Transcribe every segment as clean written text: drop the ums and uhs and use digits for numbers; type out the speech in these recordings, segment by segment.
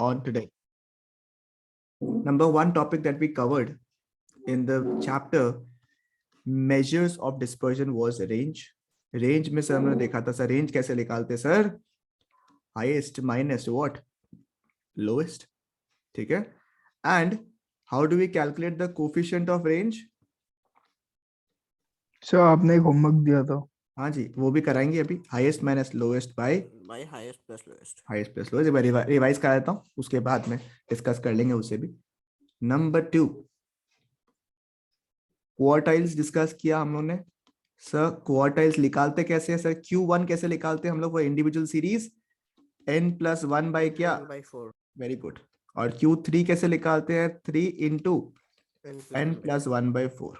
on today. Number one topic that we covered in the chapter measures of dispersion was range. Range में sir हमने देखा था sir range कैसे निकालते sir, highest minus what, lowest, ठीक है. And how do we calculate the coefficient of range? Sir आपने एक होमवर्क दिया था. हाँ जी, वो भी कराएंगे अभी. Highest minus lowest by highest plus lowest. Highest plus lowest. Revise करा देता हूँ, उसके बाद में डिस्कस कर लेंगे उसे भी. नंबर 2, क्वार्टाइल्स डिस्कस किया हम लोगों ने. सर क्वार्टाइल्स निकालते कैसे हैं सर? Q1 कैसे निकालते हैं हम लोग? वो इंडिविजुअल सीरीज n+1 बाय क्या? n/4. Very good. और Q3 कैसे निकालते हैं? 3 इंटू n+1/4.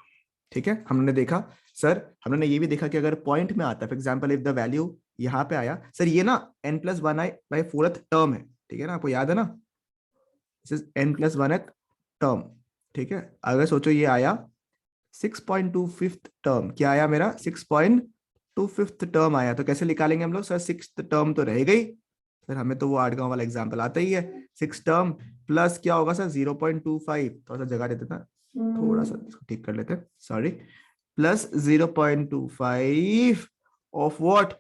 ठीक है, हमने देखा सर, हमने ये भी देखा कि अगर पॉइंट में आता है, for example if the value यहाँ पे आया सर, ये ना n+1/4 टर्म है, ठीक है ना, आपको याद है ना, दिस इज n+1 टर्म. ठीक है, अगर सोचो ये आया 6.25 टर्म, क्या आया मेरा? 6.25 टर्म आया, तो कैसे निकालेंगे हम लोग सर? 6th टर्म तो रह गई सर, हमें तो वो 8 गांव वाला एग्जांपल आता ही है. 6 टर्म प्लस क्या होगा सर? 0.25, थोड़ा सा जगह देते ना, थोड़ा सा इसको ठीक कर लेते हैं, sorry, plus 0.25 of what?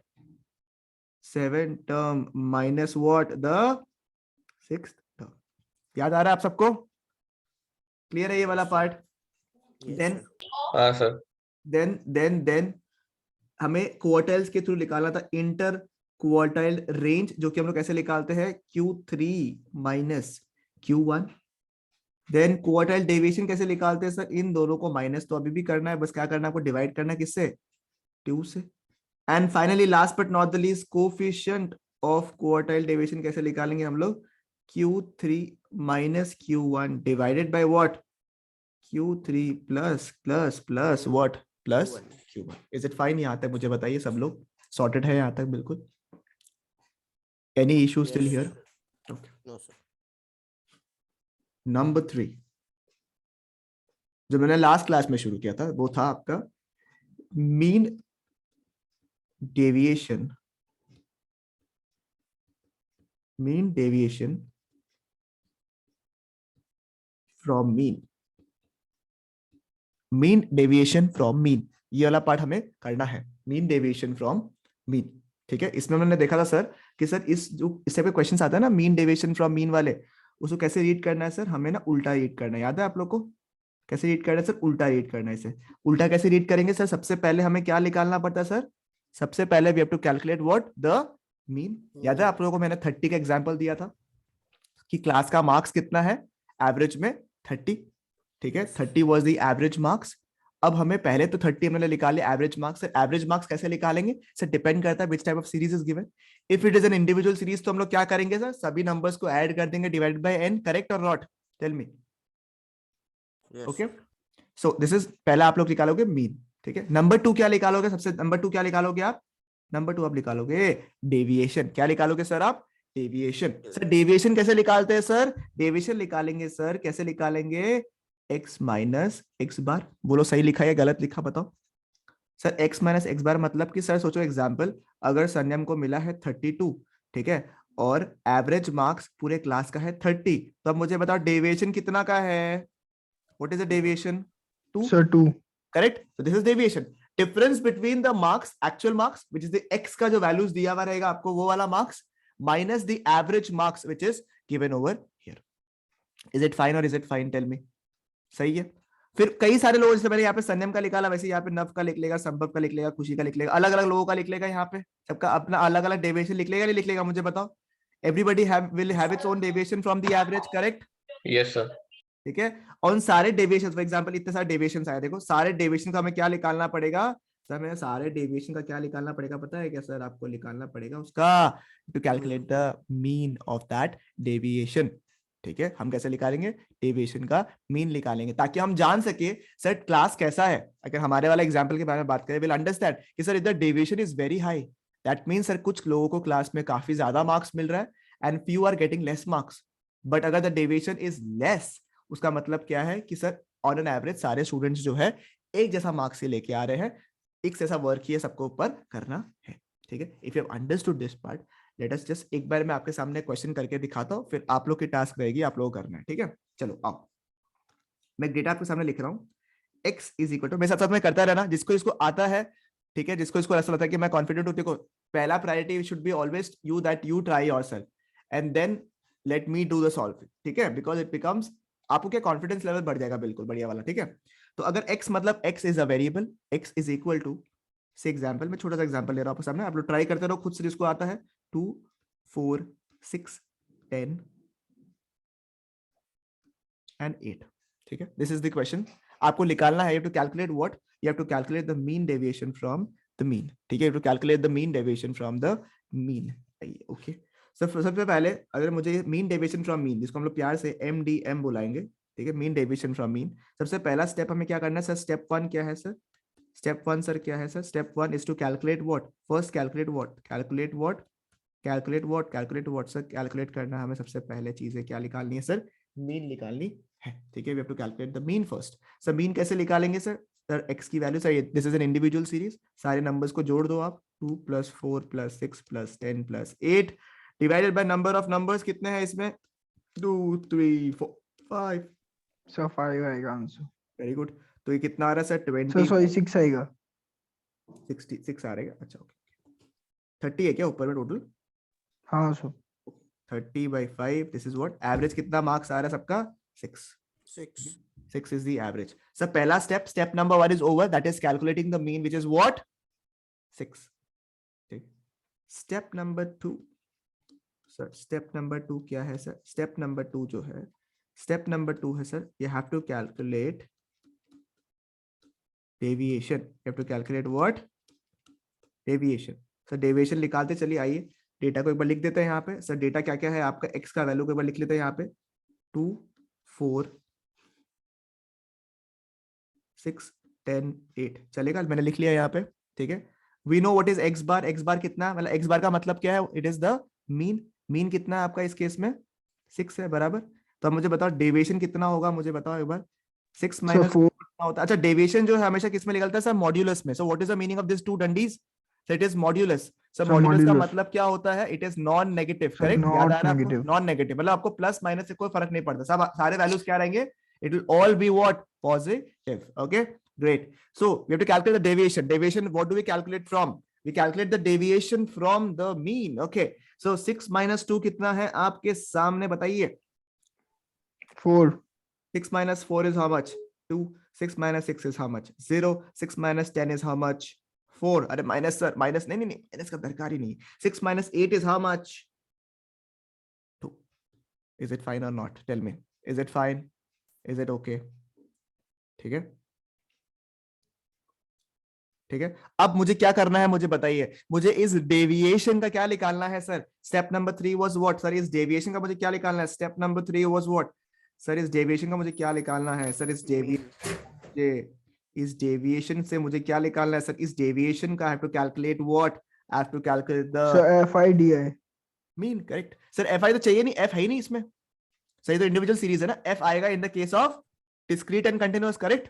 7 term minus what? The 6th term. याद आ रहा है आप सबको? क्लियर है ये वाला पार्ट? देन हाँ सर. देन हमें क्वार्टाइल्स के थ्रू निकालना था इंटर क्वार्टाइल रेंज, जो कि हम लोग कैसे निकालते हैं? Q3 minus Q1. Then quartile deviation कैसे निकालते हैं सर? इन दोनों को माइनस तो अभी भी करना है, बस क्या करना है आपको? डिवाइड करना है किससे? 2 से. And finally last but not the least, coefficient of quartile deviation कैसे निकालेंगे हम लोग? Q3 minus Q1 divided by what? Q3 plus what? Plus Q1. Is it fine यहाँ तक? मुझे बताइए सब लोग, सॉर्टेड है यहाँ तक बिल्कुल? Any issue still here? Okay. No sir. Number 3 जो मैंने लास्ट क्लास में शुरू किया था वो था आपका mean deviation. Mean deviation from mean. Mean deviation from mean, ये वाला पार्ट हमें करना है. मीन डेविएशन फ्रॉम मीन, ठीक है. इसमें मैंने देखा था सर कि सर इस जो इस टाइप के क्वेश्चंस आता है ना, मीन डेविएशन फ्रॉम मीन वाले, उसको कैसे रीड करना है सर? हमें ना उल्टा रीड करना है. याद है आप लोग को कैसे रीड करना है सर? उल्टा रीड करना है इसे. उल्टा कैसे रीड करेंगे सर? सबसे पहले हमें क्या निकालना पड़ता है सर? सबसे पहले we have to calculate what? The mean. याद है आप लोगों को मैंने 30 का एग्जांपल दिया था कि क्लास का मार्क्स कितना है? एवरेज में 30, ठीक है. 30 वाज द एवरेज मार्क्स. अब हमें पहले तो 30 हमने निकाले average marks. Sir average marks कैसे निकालेंगे सर? डिपेंड करता है which type of series is given. If it is an individual series तो हम लोग क्या करेंगे सर? सभी नंबर्स को ऐड कर देंगे डिवाइडेड बाय n. करेक्ट और not? Tell me. Okay, so this is पहला आप लोग निकालोगे मीन, ठीक है. नंबर 2 क्या निकालोगे? सबसे नंबर 2 क्या निकालोगे आप? नंबर 2 आप निकालोगे डेविएशन. क्या निकालोगे सर आप? डेविएशन. सर डेविएशन कैसे निकालते हैं सर? डेविएशन निकालेंगे सर, कैसे निकालेंगे? x माइनस एक्स बार. बोलो सही लिखा है गलत लिखा बताओ सर? x माइनस एक्स बार मतलब कि सर सोचो एग्जांपल, अगर संयम को मिला है 32, ठीक है, और एवरेज मार्क्स पूरे क्लास का है 30, तो अब मुझे बताओ डेविएशन कितना का है? What is the deviation? 2. Sir 2. Correct. So this is deviation. Difference between the marks, actual marks which is the x का जो वैल्यूज दिया हुआ रहेगा आपको, वो वाला marks, minus the average marks which is given over here. Is it fine और is it fine? Tell me. सही है. फिर कई सारे लोग, जैसे मैंने यहाँ पे संयम का निकाला, वैसे यहाँ पे नव का लिख लेगा, संभव का लिख लेगा, खुशी का लिख लेगा, अलग अलग लोगों का लिख लेगा. यहाँ पे सबका अपना अलग अलग डेविएशन लिख लेगा, नहीं लिख लेगा? मुझे बताओ. Everybody will have its own deviation from the average. Correct? Yes sir. ठीक है. और सारे डेविएशन, फॉर एग्जांपल इतने सारे डेविएशन आए, देखो सारे डेविएशन का हमें क्या निकालना पड़ेगा सर? हमें सारे डेविएशन का क्या निकालना पड़ेगा पता है क्या सर? आपको निकालना पड़ेगा उसका to calculate the mean of that deviation. ठीक है, हम कैसे निकालेंगे? डेविएशन का मीन निकालेंगे, ताकि हम जान सके सर क्लास कैसा है. अगर हमारे वाला एग्जांपल के बारे में बात करें, विल अंडरस्टैंड कि sir if the deviation is very high, that means sir कुछ लोगों को क्लास में काफी ज्यादा मार्क्स मिल रहा है and few are getting less marks. But अगर द डेविएशन इज लेस, उसका मतलब क्या है कि सर ऑन एन एवरेज सारे स्टूडेंट्स जो है एक जैसा मार्क्स ही लेके आ रहे हैं, एक जैसा वर्क ही है सबको ऊपर करना है. ठीक है. If you have understood this part, let us just एक बार मैं आपके सामने क्वेश्चन करके दिखाता हूँ, फिर आप लोग की टास्क रहेगी, आप लोगों को करना है, ठीक है। चलो आओ, मैं डेटा आपके सामने लिख रहा हूँ। x इज इक्वल टू, मेरे साथ साथ में करता रहना, जिसको इसको आता है, ठीक है, जिसको इसको ऐसा लगता है कि मैं कॉन्फिडेंट हूँ, देखो पहला priority should be always you, that you try yourself and then let me do the solve, ठीक है, बिकॉज इट बिकम्स, आपको क्या कॉन्फिडेंस लेवल बढ़ जाएगा, बिल्कुल बढ़िया वाला, ठीक है। तो अगर x मतलब x is a variable, x is equal to, say example, मैं छोटा सा एग्जांपल ले रहा हूं आपके सामने, आप लोग ट्राई करते रहो खुद से जिसको आता है, 2 4 6 10 एंड 8, ठीक है। दिस इज द क्वेश्चन, आपको निकालना है, you have to calculate what, you have to calculate the mean deviation from the mean, ठीक है, you have to calculate the mean deviation from the mean, okay. सबसे पहले अगर मुझे मीन डेविएशन फ्रॉम मीन, जिसको हम लोग प्यार से MDM बुलाएंगे, ठीक है, मीन डेविएशन फ्रॉम मीन, सबसे पहला स्टेप हमें क्या करना है सर, स्टेप 1 क्या है सर, स्टेप 1 सर क्या है sir, step 1 is to calculate what, first calculate what, calculate what, calculate what, calculate what sir, calculate करना है हमें, सबसे पहले चीजें क्या निकालनी है सर, मीन निकालनी है, ठीक है, we have to calculate the mean first. Sir mean कैसे निकालेंगे सर, सर x की value sir, this is an individual series, सारे नंबर्स को जोड़ दो आप, 2 + 4 + 6 + 10 + 8 divided by number of numbers, कितने हैं इसमें, 2 3 4 5, सर 5 आएगा आंसर। Very good. तो ये कितना आ रहा है सर, सर 20 सॉरी 6 आएगा। 66 आ रहेगा, अच्छा ओके। 30 है क्या ऊपर में टोटल, हाँ sir. 30/5, this is what, average कितना मार्क्स आ रहा है सबका, 6, 6. 6 is the average. So पहला step, step number 1 is over, that is calculating the mean, which is what, 6, ठीक। Step number 2, sir, step number 2 क्या है सर, step number 2 जो है, step number 2 है sir, you have to calculate deviation, you have to calculate what, deviation। Sir deviation निकालते चलिए, आइए data को एक बार लिख देते हैं यहाँ पे, सर डेटा क्या क्या है आपका, x का वैल्यू को एक बार लिख लेते हैं यहाँ पे, 2 4 6 10 8 चलेगा, मैंने लिख लिया यहाँ पे, ठीक है। We know what is X bar, X bar कितना, मतलब एक्स बार का मतलब क्या है, it is the mean, mean कितना है आपका इस केस में, 6 है, बराबर। तो अब मुझे बताओ डेविएशन कितना होगा, मुझे बताओ एक बार, 6 सर माइनस 4। कितना होता है, अच्छा डेविएशन जो है हमेशा किस में निकलता है सर, मॉड्यूलस में। So what is the meaning of this two डंडीज, so it is modulus. Sir sir modulus का मॉड्यूलस। मतलब क्या होता है, it is non negative, sir correct, याद आ नॉट रहा है आपको, नेगेटिव। नॉन नेगेटिव, मतलब आपको प्लस माइनस से कोई फर्क नहीं पड़ता, सब सारे वैल्यूज क्या रहेंगे, it will all be what, positive, okay, great। So we have to calculate the deviation, deviation what do we calculate from, we calculate the deviation from the mean, okay। So 6 minus 2 कितना है आपके सामने बताइए, 4। 6 minus 4 is how much, 2, 6 minus 6 is how much, 0, 6 minus 10 is how much, 4, अरे minus sir, minus नहीं नहीं नहीं, minus का दरकार ही नहीं, 6 minus 8 is how much, 2, is it fine or not, tell me, is it fine, is it okay, ठीक है, ठीक है। अब मुझे क्या करना है मुझे बताइए, मुझे इस डेविएशन का क्या निकालना है sir, step number 3 was what sir, इस डेविएशन का मुझे क्या निकालना है, step number 3 was what sir, इस डेविएशन का मुझे क्या निकालना है सर, इस डेविएशन से मुझे क्या निकालना है सर, इस डेविएशन का I have to calculate what, I have to calculate the sir FID है। मीन, करेक्ट सर, FI तो चाहिए नहीं, F है ही नहीं इसमें, सही तो इंडिविजुअल सीरीज है ना, F आएगा इन the case of discrete and continuous, correct,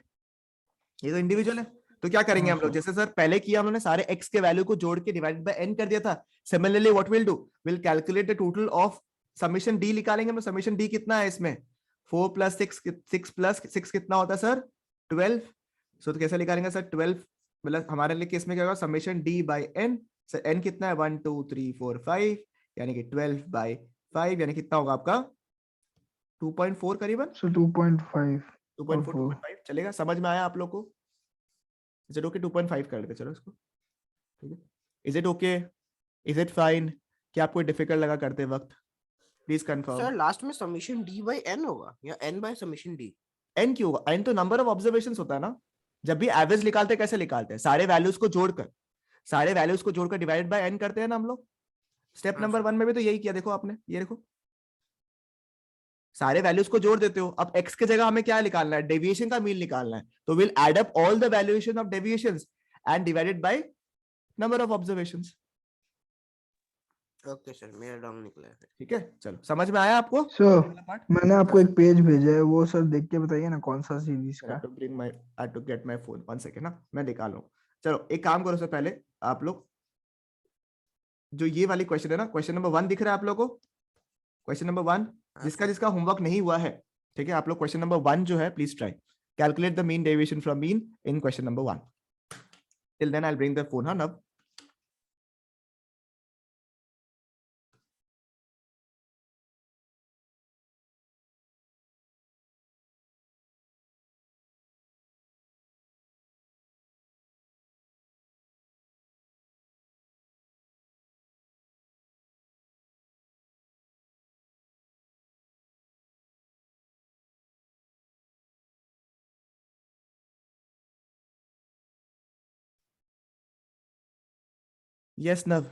ये तो इंडिविजुअल है। तो क्या करेंगे हाँ हम लोग, सर। जैसे सर पहले किया हम लोगों ने, सारे x के वैल्यू को जोड़ के डिवाइडेड बाय n कर दिया था, similarly what will do, will calculate the total of summation d निकालेंगे हम, समेशन d कितना है इसमें, 4 + 6 कितना होता है सर, 12। सो तो कैसे निकालेंगे सर, 12 मतलब हमारे लिए केस में क्या होगा, summation d by n, sir n कितना है, 1 2 3 4 5, यानी कि 12/5, यानी कितना होगा आपका 2.4 करीबन, सर 2.5 और 4। 2.5 चलेगा, समझ में आया आप लोग को, इज इट ओके, 2.5 कर देते चलो इसको, ठीक है, is it okay, is it fine, क्या आपको डिफिकल्ट लगा करते वक्त, प्लीज कंफर्म। सर लास्ट में समेशन d by n होगा या n by summation d, n क्यों होगा, एन तो नंबर ऑफ ऑब्जर्वेशंस होता है ना, जब भी एवरेज निकालते हैं कैसे निकालते हैं, सारे वैल्यूज को जोड़कर, सारे वैल्यूज को जोड़कर डिवाइडेड बाय एन करते हैं ना हम लोग, स्टेप हाँ नंबर सर। 1 में भी तो यही किया, देखो आपने, ये देखो सारे वैल्यूज को जोड़ देते हो, अब x के जगह हमें क्या निकालना है, डेविएशन का मीन निकालना है, तो will add up all the valuation of deviations and divided by number of observations, okay sir, मेरा रॉन्ग निकला है। ठीक है, चलो समझ में आया आपको सर वाला पार्ट। मैंने आपको एक पेज भेजा है, वो सर देख के बताइए ना कौन सा सीरीज I का। have to bring my, I have to get my phone, 1 second ना, मैं निकाल लूँ। चलो एक काम करो, सर पहले आप लोग जो ये वाली क्वेश्चन है ना, क्वेश्चन नंबर 1 दिख रहा है आप लोगों को? क्वेश्चन नंबर 1 हाँ जिसका सर। जिसका होमवर्क नहीं हुआ है, ठीक है, आप लोग क्वेश्चन नंबर 1 जो है please try calculate the mean deviation from mean in question number 1. Till then I will bring the phone. हाँ now. Yes now.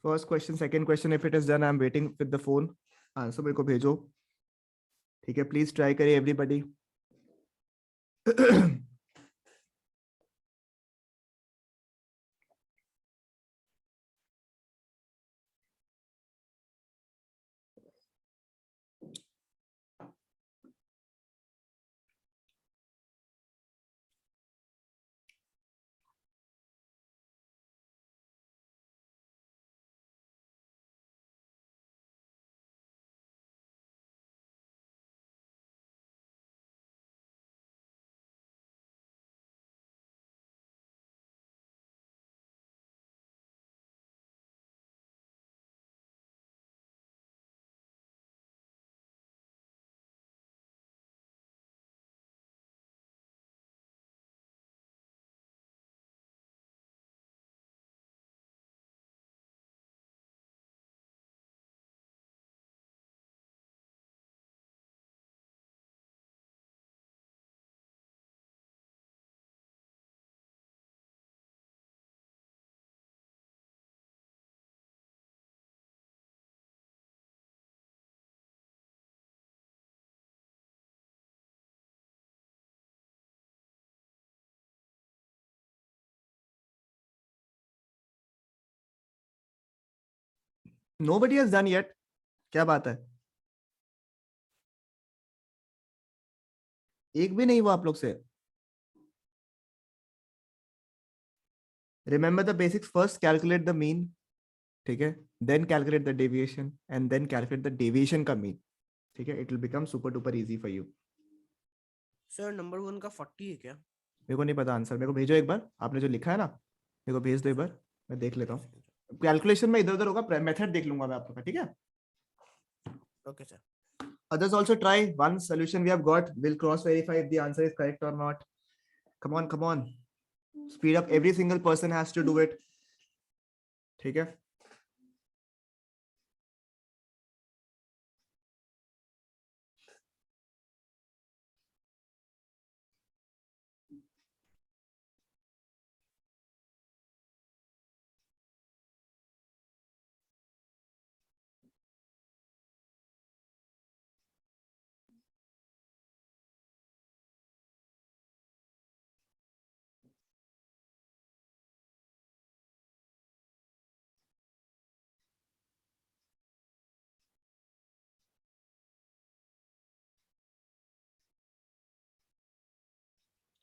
First question, second question, if it is done I am waiting with the phone. Answer मेरे को भेजो, ठीक है, please try करिए everybody. Nobody has done yet. क्या बात है, एक भी नहीं हुआ आप लोग से. Remember the basics, first calculate the mean, ठीक है, then calculate the deviation and then calculate the deviation का मीन, ठीक है. It will become super duper easy for you. Sir number 1 का 40 है क्या? मेरे को नहीं पता आंसर, मेरे को भेजो एक बार, आपने जो लिखा है ना मेरे को भेज दो एक बार, मैं देख लेता हूँ. कैलकुलेशन में इधर उधर होगा, मेथड देख लूंगा मैं आप लोग का, ठीक है. Okay sir. Others also try. One solution we have got. We'll cross verify if the answer is correct or not. Come on, come on. Speed up. Every single person has to do it. ठीक है.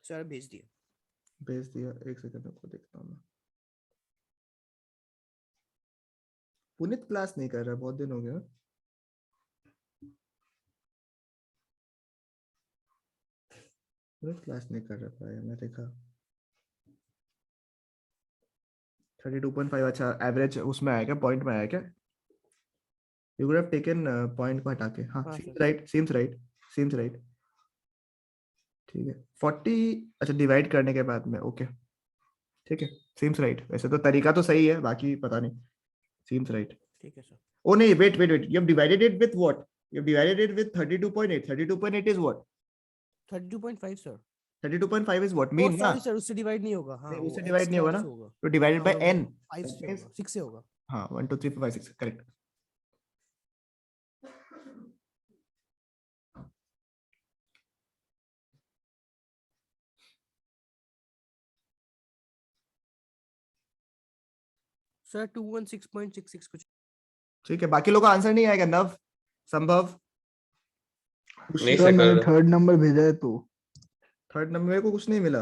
Sir भेज दिया. भेज दिया, एक second को देखता हूँ मैं. पुनीत क्लास नहीं कर रहा, बहुत दिन हो गया. पुनीत क्लास नहीं कर रहा है, मैं देखा 32.5. अच्छा, एवरेज उसमें आया क्या, पॉइंट में आया क्या? You could have taken point को हटा के. हाँ, हाँ seems sir. Right, seems right, seems right. ठीक है, 40. अच्छा, डिवाइड करने के बाद में, ओके, ठीक है, सीम्स राइट. वैसे तो तरीका तो सही है, बाकी पता नहीं. Seems right. ठीक है sir. Oh no, wait. You have divided it with what? You have divided it with 32.8. 32.8 is what? 32.5 सर। 32.5 इज व्हाट ओ मीन ना, सॉरी सर, उससे डिवाइड नहीं होगा। हाँ नहीं वो उससे x डिवाइड नहीं होगा स्क्वायर ना, से होगा। तो डिवाइडेड बाय हाँ, n, 5 से होगा, 6 से होगा। हाँ 1 2 3 4 5 6 करेक्ट। सर 216.66 कुछ। ठीक है, बाकी लोगों का आंसर नहीं आएगा, नव, संभव, नहीं सर सर, मैंने कर दो। थर्ड नंबर भेजा है तो। थर्ड नंबर मेरे को कुछ नहीं मिला।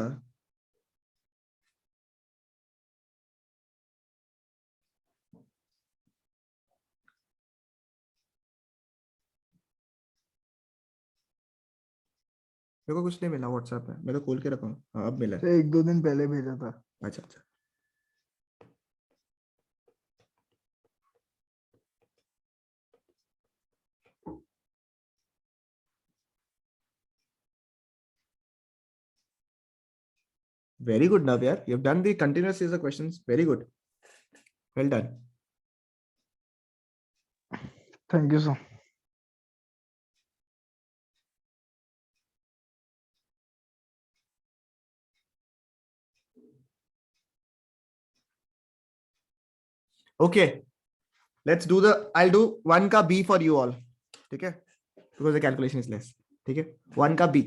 मेरे को कुछ नहीं मिला व्हाट्सएप पे, मैं तो खोल के रखा हूँ, हाँ अब मिला है। सर 1-2 दिन पहले भेजा था। अच्छा अच्छा, वेरी गुड नव यार, you have done the continuous series of questions, very good, well done. Thank you sir. Okay let's do the, I will do 1 का बी फॉर यू ऑल, ठीक है, because the calculation is less, ठीक है। 1 का B,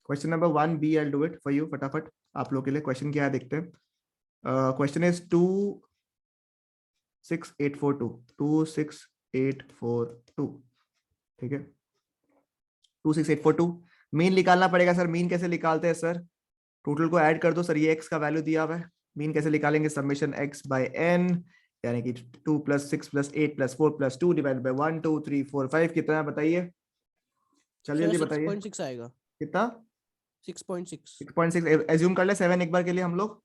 question number 1 B, I will do it for you फटाफट आप लोग के लिए। क्वेश्चन क्या है देखते हैं। क्वेश्चन इज 26842, ठीक है, 26842। मीन निकालना पड़ेगा सर, मीन कैसे निकालते हैं सर, टोटल को ऐड कर दो सर, ये एक्स का वैल्यू दिया हुआ है, मीन कैसे निकालेंगे, समेशन एक्स बाय एन, यानी कि 2 + 6 + 8 + 4 + 2 डिवाइड बाय 1 2 3 4 5 कितना है बताइए, जल्दी सर जल्दी बताइए 6.6 आएगा। कितना। 6.6। 6.6 एज्यूम कर ले, 7 एक बार के लिए हम लोग।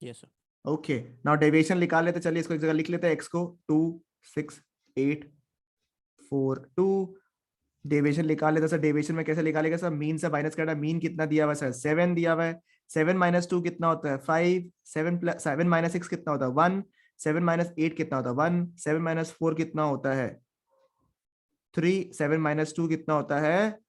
Yes sir. Okay now deviation निकाल लेते, चलिए इसको एक जगह लिख लेते हैं, एक्स को 2 6 8 4 2, डेविएशन निकाल लेते सर। डेविएशन में कैसे निकालेगा सर, मीन से माइनस करना, मीन कितना दिया हुआ है सर, 7 दिया हुआ है, 7 - 2 कितना होता है 5, 7 - 6 कितना होता है 1, 7 - 8 कितना होता है 1, 7 - 4 कितना होता है 3, 7 - 2 कितना होता है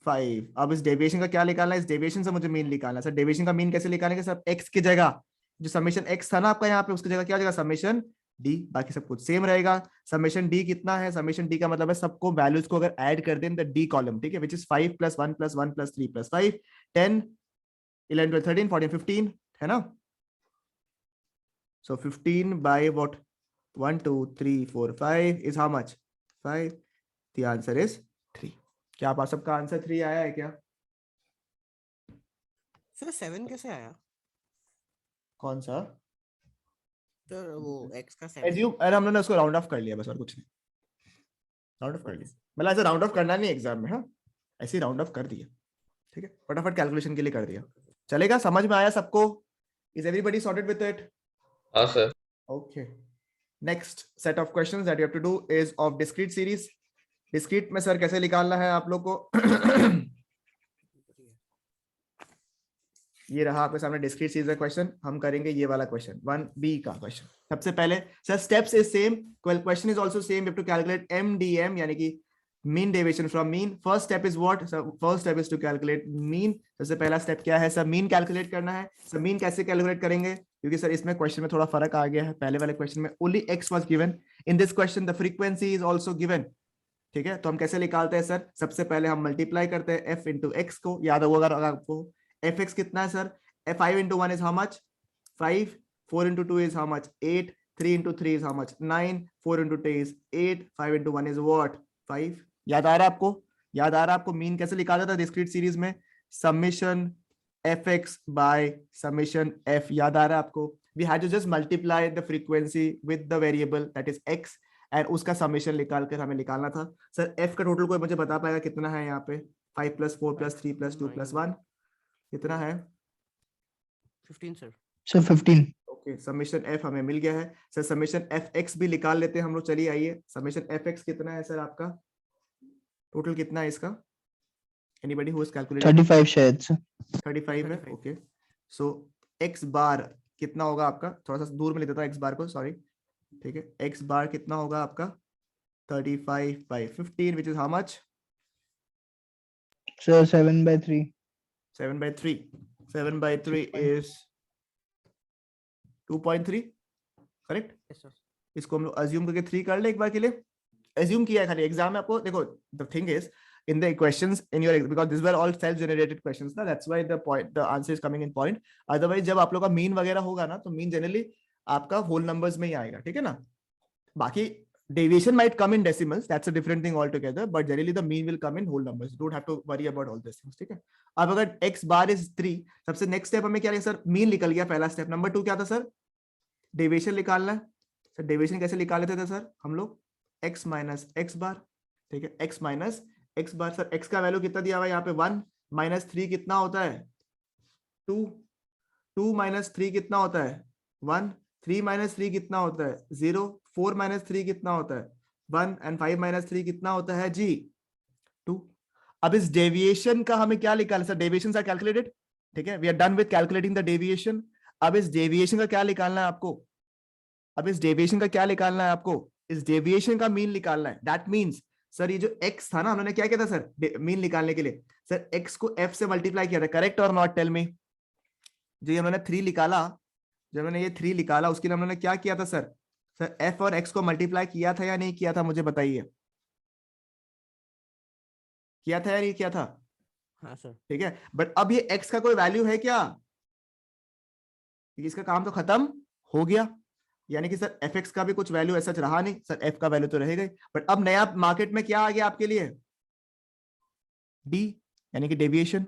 5। अब इस डेविएशन का क्या निकालना है, इस डेविएशन से मुझे मीन निकालना है सर। डेविएशन का मीन कैसे निकालेंगे सर, एक्स की जगह जो समेशन एक्स था ना आपका यहाँ पे, उसकी जगह क्या हो जाएगा समेशन डी, बाकी सब कुछ सेम रहेगा। समेशन डी कितना है, समेशन डी का मतलब है सबको वैल्यूज को अगर ऐड कर दें द डी कॉलम, ठीक है, विच इज 5 + 1 + 1 + 3 + 5 10 11 12 13 14 15 है ना। सो 15 by what, 1 2 3 4 5 is how much 5, the answer is 3। क्या आप सबका आंसर 3 आया है क्या, सर 7 कैसे आया? कौन सा सर वो x का 7। एज्यूम, अरे हम लोगों ने उसको राउंड ऑफ कर लिया बस, और कुछ नहीं, राउंड ऑफ कर लिया, मतलब ऐसे राउंड ऑफ करना नहीं एग्जाम में, हाँ ऐसे ही राउंड ऑफ कर दिया, ठीक है, फटाफट कैलकुलेशन के लिए कर दिया, चलेगा, समझ में आया सबको, is everybody sorted with it. हाँ सर। Okay next set of questions that you have to do is of discrete series. Discrete में सर कैसे निकालना है आप लोग को ये रहा आपके सामने डिस्क्रीट सीरीज का क्वेश्चन, हम करेंगे ये वाला क्वेश्चन 1b का क्वेश्चन। सबसे पहले sir steps is same, question is also same, you have to calculate MDM यानी कि mean deviation from mean. First step is what sir, first step is to calculate mean. सबसे पहला step क्या है sir, mean calculate करना है। Sir mean कैसे calculate करेंगे, क्योंकि सर इसमें क्वेश्चन में थोड़ा फर्क आ गया है, पहले वाले क्वेश्चन में only x was given, in this question the frequency is also given, ठीक है। तो हम कैसे निकालते हैं सर, सबसे पहले हम मल्टीप्लाई करते हैं f * x को, याद होगा अगर आपको fx कितना है sir, 5 * 1 is how much 5, 4 * 2 is how much 8, 3 * 3 is how much 9, 4 * 2 is 8, 5 * 1 is what 5। याद आ रहा है आपको, याद आ रहा है आपको मीन कैसे निकाला था डिस्क्रीट सीरीज में, summation fx by summation f, याद आ रहा है आपको, we had to just multiply the frequency with the variable that is x and उसका समेशन निकाल कर हमें निकालना था। सर f का टोटल कोई मुझे बता पाएगा कितना है यहाँ पे, 5 + 4 + 3 + 2 + 1 कितना है 15 sir. Sir 15। Okay summation f हमें मिल गया है। सर समेशन fx भी निकाल लेते हैं हम लोग, चलिए आइए, समेशन fx कितना है सर आपका, टोटल कितना है इसका, एनीबॉडी हु इज कैलकुलेटिंग, 35 शायद से। 35 है, 35। ओके। सो x बार कितना होगा आपका, थोड़ा सा दूर में ले देता हूँ x बार को, सॉरी, ठीक है, x बार कितना होगा आपका 35 / 15 which is how much Sir, 7/3. 7/3. 7/3 is 2.3, correct. Yes, sir. इसको हम लोग अज्यूम करके 3 कर ले एक बार के लिए। अज्यूम किया है खाली, एग्जाम में आपको देखो, the thing is in the questions in your, because these were all self generated questions ना, that's why the answer is coming in point. Otherwise जब आप लोग का मीन वगैरह होगा ना, तो मीन जनरली आपका होल नंबर्स में ही आएगा, ठीक है ना। बाकी deviation might come in decimals, that's a different thing altogether, but generally the mean will come in whole numbers. You don't have to worry about all these things, ठीक है। अब अगर x bar is 3, सबसे next step हमें क्या लिया sir, mean निकल गया पहला स्टेप। नंबर 2 क्या था सर, डेविएशन निकालना है। सर डेविएशन कैसे निकाल लेते थे सर हम लोग, x माइनस एक्स बार, ठीक है, x माइनस एक्स बार। सर x का वैल्यू कितना दिया हुआ है यहाँ पे 1, माइनस 3 कितना होता है 2, 2 माइनस 3 कितना होता है 1, 3 माइनस 3 कितना होता है 0, 4 माइनस 3 कितना होता है 1, एंड 5 माइनस 3 कितना होता है जी 2। अब इस डेविएशन का हमें क्या निकालना सर, डेविएशंस आर कैलकुलेटेड, ठीक है, we are done with calculating the deviation. अब इस डेविएशन का क्या निकालना है आपको, अब इस डेविएशन का क्या निकालना है आपको, इस डेविएशन का मीन निकालना है। दैट मींस सर ये जो x था ना, हमने क्या किया था सर मीन निकालने के लिए, सर x को f से मल्टीप्लाई किया था, करेक्ट और नॉट, टेल मी। जो ये हमने 3 निकाला, जब मैंने ये 3 निकाला उसके लिए हमने क्या किया था सर, सर f और x को मल्टीप्लाई किया था या नहीं किया था, मुझे बताइए, किया था या नहीं किया था। हाँ सर। ठीक है, बट अब ये x का कोई वैल्यू है क्या, इसका काम तो खत्म हो गया, यानी कि सर fx का भी कुछ वैल्यू ऐसा रहा नहीं, सर f का वैल्यू तो रहेगा ही। बट अब नया मार्केट में क्या आ गया आपके लिए, d, यानी कि deviation.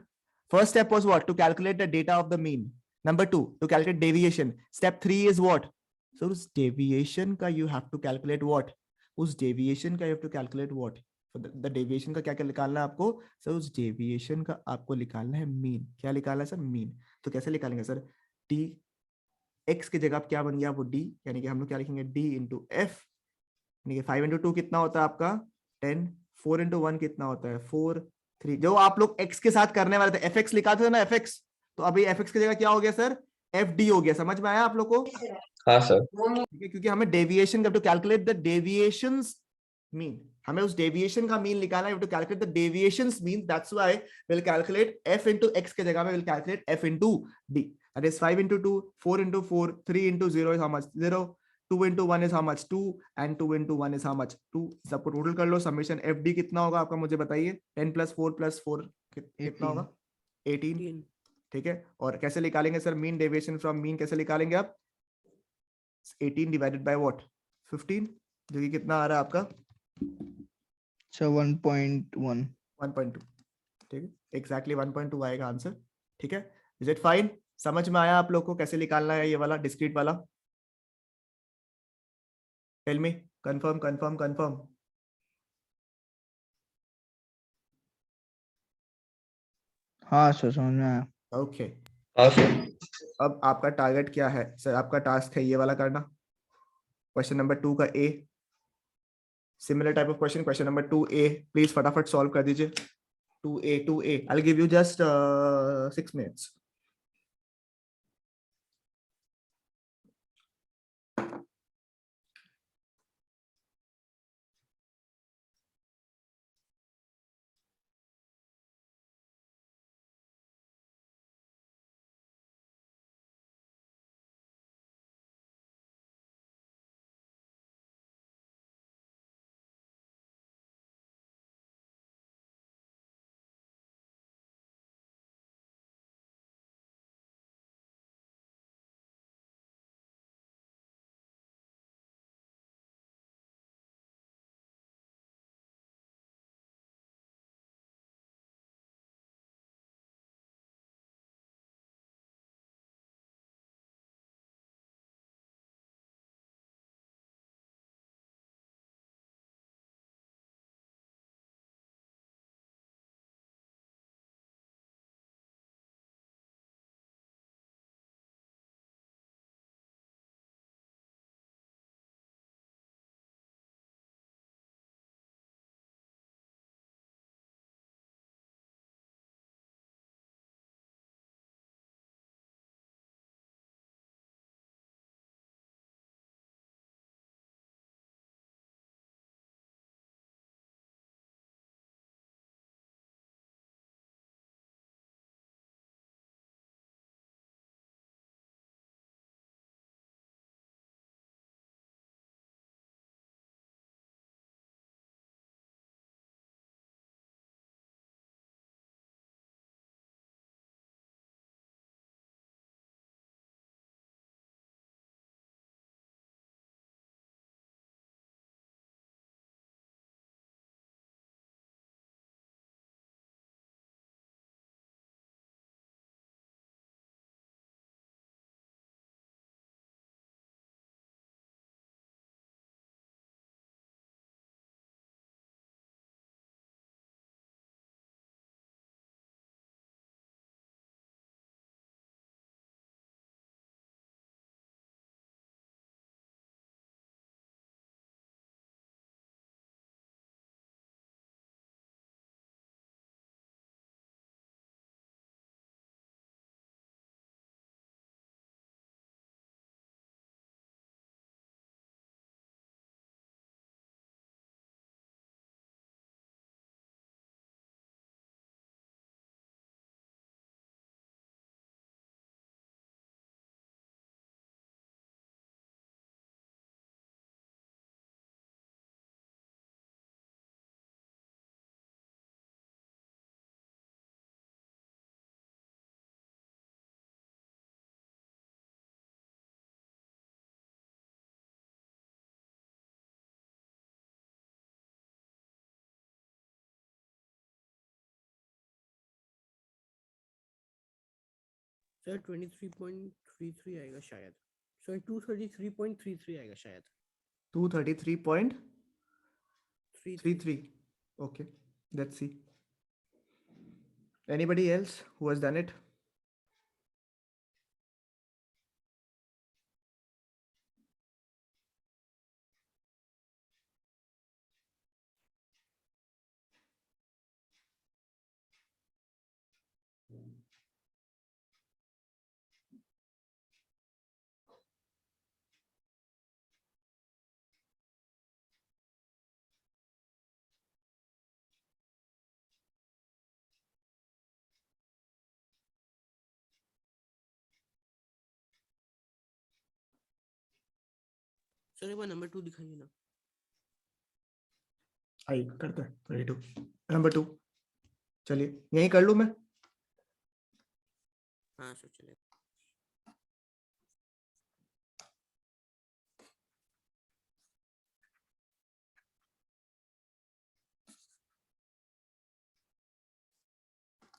First step was what, to calculate the data of the mean. Number 2 to calculate deviation. Step 3 is what, sir उस डेविएशन का you have to calculate what, उस डेविएशन का you have to calculate what, the deviation का क्या क्या निकालना है आपको सर, उस डेविएशन का आपको निकालना है मीन। क्या निकालना है सर, मीन। तो कैसे निकालेंगे सर, d x की जगह आप क्या बन गया वो d, यानी कि हम लोग क्या लिखेंगे d इंटू एफ, यानी कि 5 इंटू 2 कितना होता है आपका 10, 4 इंटू 1 कितना होता है 4, 3। जो आप लोग x के साथ करने वाले थे, fx लिखा था ना fx, तो अभी fx की जगह क्या हो गया सर, fd हो गया। समझ में आया आप लोग को, हाँ सर। ठीक है, क्योंकि हमें deviation to calculate the deviations mean, हमें उस डेविएशन का मीन निकालना है, to calculate the deviations mean, that's why will calculate f into x के जगह में will calculate f into d, that is 5 into 2, 4 into 4, 3 into 0 is how much 0, 2 into 1 is how much 2, and 2 into 1 is how much 2। सबको total कर लो, summation fd कितना होगा आपका मुझे बताइए, 10 plus 4 plus 4 कितना होगा 18, 18। ठीक है। और कैसे निकालेंगे sir mean deviation from mean, कैसे निकालेंगे आप, 18 डिवाइडेड बाय व्हाट 15, जो कि कितना आ रहा है आपका So 1.1. 1.2, ठीक है, एग्जैक्टली 1.2 आएगा आंसर, ठीक है। इज इट फाइन, समझ में आया आप लोग को कैसे निकालना है ये वाला डिस्क्रीट वाला, tell me, confirm confirm confirm. हाँ सर, समझ में आया। ओके, हाँ सर। अब आपका टारगेट क्या है सर, आपका टास्क है ये वाला करना, क्वेश्चन नंबर 2 का A, similar type of question, question number 2a, please फटाफट सॉल्व कर दीजिए। 2a, I will give you just 6 minutes। Sir 23.33 आएगा शायद, सर 233.33 आएगा शायद। 233.33. Okay, let's see. Anybody else who has done it? Sir एक बार number 2 दिखाइए ना। आई करते हैं 22. नंबर 2. चलिए यही कर लूं मैं. हाँ सर चलेगा।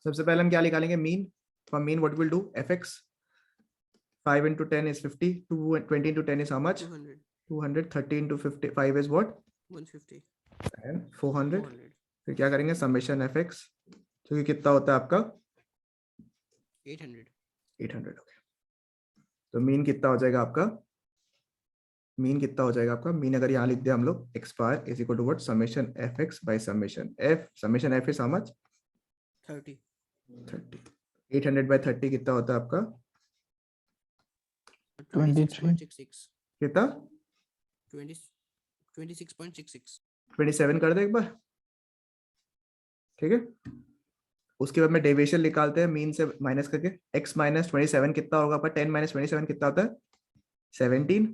सबसे पहले हम क्या निकालेंगे? Mean. For mean what will do? fx 5 into 10 is 50. 20 into 10 is how much? 200, 200. 30 into 55 is what? 150 And 400. 400, फिर क्या करेंगे? समेशन fx, जो कि कितना होता है आपका? 800। 800. ओके. तो मीन कितना हो जाएगा आपका? मीन कितना हो जाएगा आपका? मीन अगर यहाँ लिख दिया हम लोग, x bar is equal to what? Summation fx by summation f. Summation f is how much? 30, 30. 800 by 30 कितना होता है आपका? 26.66, कितना? 26.66। 27 कर दे एक बार. ठीक है. उसके बाद में डेविएशन निकालते हैं मीन से माइनस करके. x माइनस 27 कितना होगा पर 10 माइनस 27 कितना होता है? 17.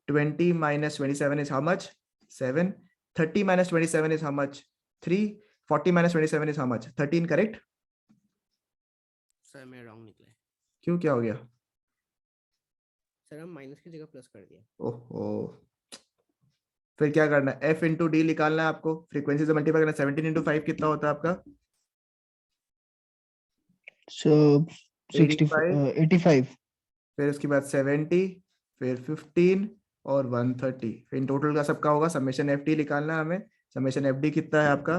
20 minus 27 is how much? 7. 30 minus 27 is how much? 3. 40 minus 27 is how much? 13. Correct. Sir मेरा रॉन्ग निकला है। क्यों, क्या हो गया? सर हम माइनस की जगह प्लस कर दिया। ओहो. फिर क्या करना है? f इंटू डी निकालना है आपको. फ्रीक्वेंसी से मल्टीप्लाई करना. 17 इंटू 5 कितना होता है आपका? So 85. फिर उसके बाद 70, फिर 15 और 130. फिर इन टोटल का सबका होगा. समेशन एफ डी निकालना है हमें. समेशन एफ डी कितना है आपका?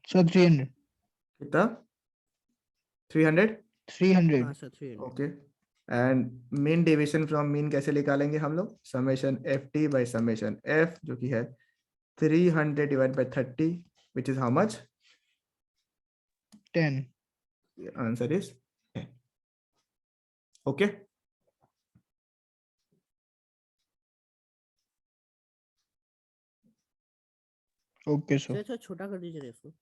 So 300. कितना? 300. 300. हाँ sir 300। Okay. And mean deviation from mean कैसे निकालेंगे हम लोग? Summation F T by summation F, जो कि है 300 divide by 30, which is how much? 10. Answer is 10. Okay. Okay, so sir थोड़ा छोटा कर दीजिए इसको।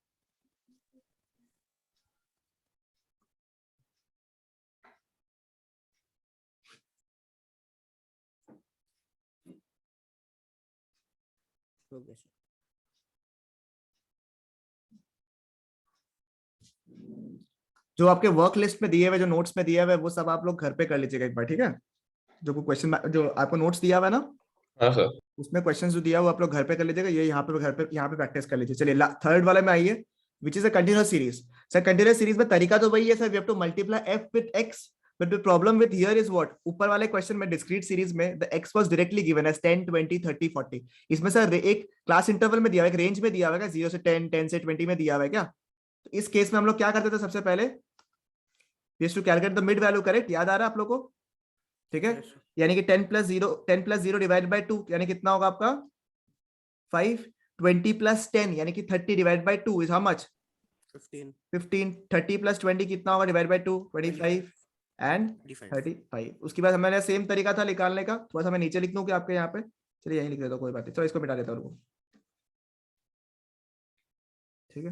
हो गया सर। जो आपके वर्क लिस्ट में दिए हुए, जो नोट्स में दिया हुआ है, वो सब आप लोग घर पे कर लीजिएगा एक बार. ठीक है. जो क्वेश्चन जो आपको नोट्स दिया हुआ है ना, हाँ सर. उसमें क्वेश्चन जो दिया हुआ आप लोग घर पे कर लीजिएगा. ये यहाँ पे घर पे यहाँ पे प्रैक्टिस कर लीजिए. चलिए थर्ड वाले में आइए. Which is a continuous series. Sir continuous series में तरीका तो वही है sir. We have to multiply F with X. But the problem with here is what? ऊपर वाले क्वेश्चन में डिस्क्रीट सीरीज में the X was directly given as 10, 20, 30, 40. इसमें सर एक क्लास इंटरवल में दिया हुआ है, एक रेंज में दिया हुआ है, 0 से 10, 10 से 20 में दिया हुआ है क्या? तो इस केस में हम लोग क्या करते थे? सबसे पहले we to calculate the mid value. Correct. याद आ रहा है आप लोग को? ठीक है. यानी कि 10 प्लस 0 डिवाइड बाय 2 यानी कितना होगा आपका? 5. 20 प्लस 10 यानी कि 30 divide by 2 is how much? 15. 15. 30 plus 20 कितना होगा डिवाइड बाय 2? 25 एंड 35. उसके बाद हमारे सेम तरीका था निकालने का. थोड़ा सा मैं नीचे लिख दूं कि आपके यहाँ पे. चलिए यहीं लिख देता हूं, कोई बात नहीं. चलो इसको मिटा देता हूं. ठीक है.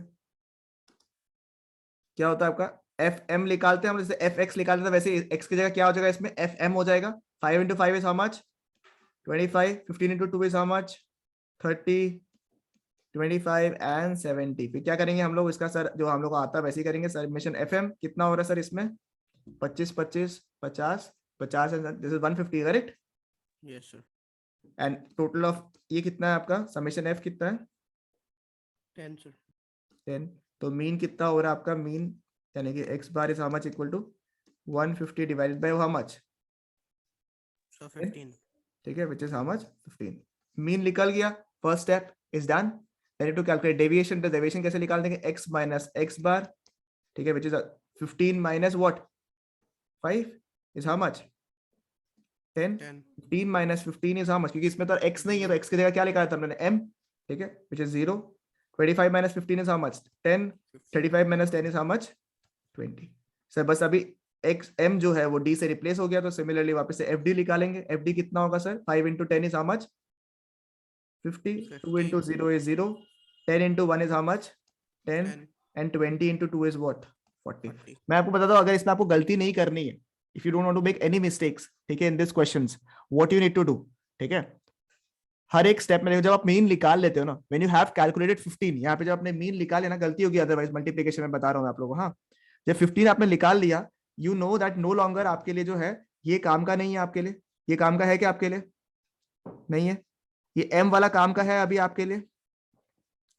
क्या होता है आपका? एफ एम निकालते हैं हम. जैसे एफ एक्स निकालते थे वैसे एक्स की जगह क्या हो जाएगा इसमें? एफ एम हो जाएगा. 5 into 5 is how much? 25. 15 into 2 is how much? 30. 25 and 70. फिर क्या करेंगे हम लोग इसका? सर जो हम लोग को आता है वैसे ही करेंगे. समेशन एफ एम कितना हो रहा है सर इसमें? 25, 25, 50, 50 and this is 150. Correct. Yes sir. And total of ये कितना है आपका? समेशन एफ कितना है? 10 सर। 10. तो मीन कितना हो रहा है आपका? मीन यानी कि X bar is how much equal to 150 divided by how much? So 15. ठीक है, which is how much? 15. Mean निकल गया, first step is done. Then to calculate deviation. तो डेविएशन कैसे निकाल देंगे? x minus x bar, ठीक है, which is 15 minus what? 5 is how much? 10. 10. 15 minus 15 is how much? क्योंकि इसमें तो x नहीं है, तो x की जगह क्या लिखा था हमने? m, ठीक है, which is 0. 25 minus 15 is how much? 10. 35 minus 10 is how much? 20. Sir बस अभी x m जो है वो d से रिप्लेस हो गया, तो सिमिलरली वापस से fd निकालेंगे. fd कितना होगा sir? 5 into 10 is how much? 50. 2 into 0 is 0. 10 into 1 is how much? 10. 10. And 20 into 2 is what? 40. 40. मैं आपको बताता हूँ, अगर इसमें आपको गलती नहीं करनी है, if you don't want to make any mistakes, ठीक है, in this questions, what you need to do, ठीक है, हर एक स्टेप में देखो, जब आप मीन निकाल लेते हो ना, when you have calculated 15, यहाँ पे जब आपने मीन निकाल लेना, गलती होगी अदरवाइज मल्टीप्लिकेशन में बता रहा हूँ आप लोगों को. हाँ, जब 15 आपने निकाल लिया, you know that no longer आपके लिए जो है ये काम का नहीं है. आपके लिए ये काम का है क्या? आपके लिए नहीं है. ये m वाला काम का है अभी आपके लिए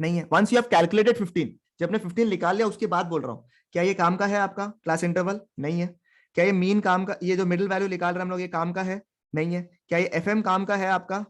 नहीं है. वंस यू हैव कैलकुलेटेड 15, जब आपने 15 निकाल लिया उसके बाद बोल रहा हूं, क्या ये काम का है आपका क्लास इंटरवल? नहीं है. क्या ये मीन काम का, ये जो मिडिल वैल्यू निकाल रहे हैं हम लोग, ये काम का है? नहीं है. क्या ये एफएम काम का है आपका?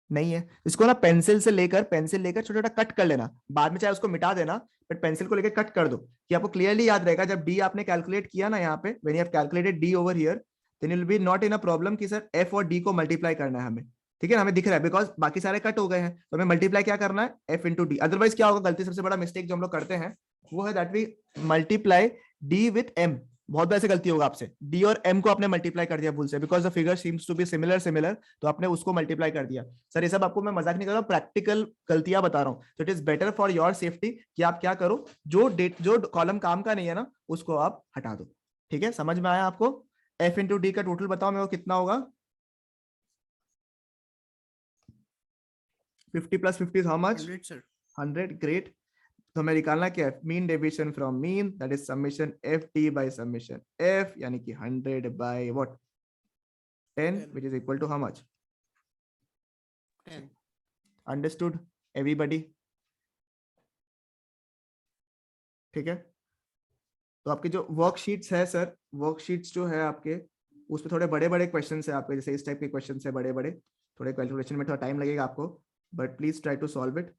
नहीं है. इसको ना पेंसिल लेकर छोटा छोटा कट कर लेना, बाद में चाहे उसको मिटा देना, बट पेंसिल को लेकर कट कर दो, कि आपको क्लियरली याद रहेगा. जब डी आपने कैलकुलेट किया ना यहाँ पे, when you have calculated D over here, then you will be not in a problem कि सर एफ और डी को मल्टीप्लाई करना है हमें, ठीक है ना, हमें दिख रहा है बिकॉज बाकी सारे कट हो गए हैं, तो हमें मल्टीप्लाई क्या करना है? F into D. अदरवाइज क्या होगा? गलती, सबसे बड़ा मिस्टेक जो हम लोग करते हैं वो है that we multiply D with M. बहुत वैसे गलती होगा आपसे, डी और एम को आपने मल्टीप्लाई कर दिया भूल से, because the figure seems to be similar, तो आपने उसको मल्टीप्लाई कर दिया. सर ये सब आपको मैं मजाक नहीं कर रहा हूँ, प्रैक्टिकल गलतियां बता रहा हूँ. तो it is better for your safety कि आप क्या करो, जो कॉलम काम का नहीं है ना, उसको आप हटा दो. ठीक है, समझ में आया आपको? एफ इंटू डी का टोटल बताओ मेरे को कितना होगा? 50 plus 50 is how much? 100 sir. 100. Great. तो हमें निकालना क्या है? Mean deviation from mean, that is summation F T by summation F, यानी कि 100 by what? 10, which is equal to how much? 10. Understood everybody? ठीक है, तो आपके जो वर्कशीट्स है सर, वर्कशीट्स जो है आपके, उसमें थोड़े बड़े बड़े क्वेश्चंस है आपके, जैसे इस टाइप के क्वेश्चंस है बड़े बड़े, थोड़े कैलकुलेशन में थोड़ा टाइम लगेगा आपको, but please try to solve it.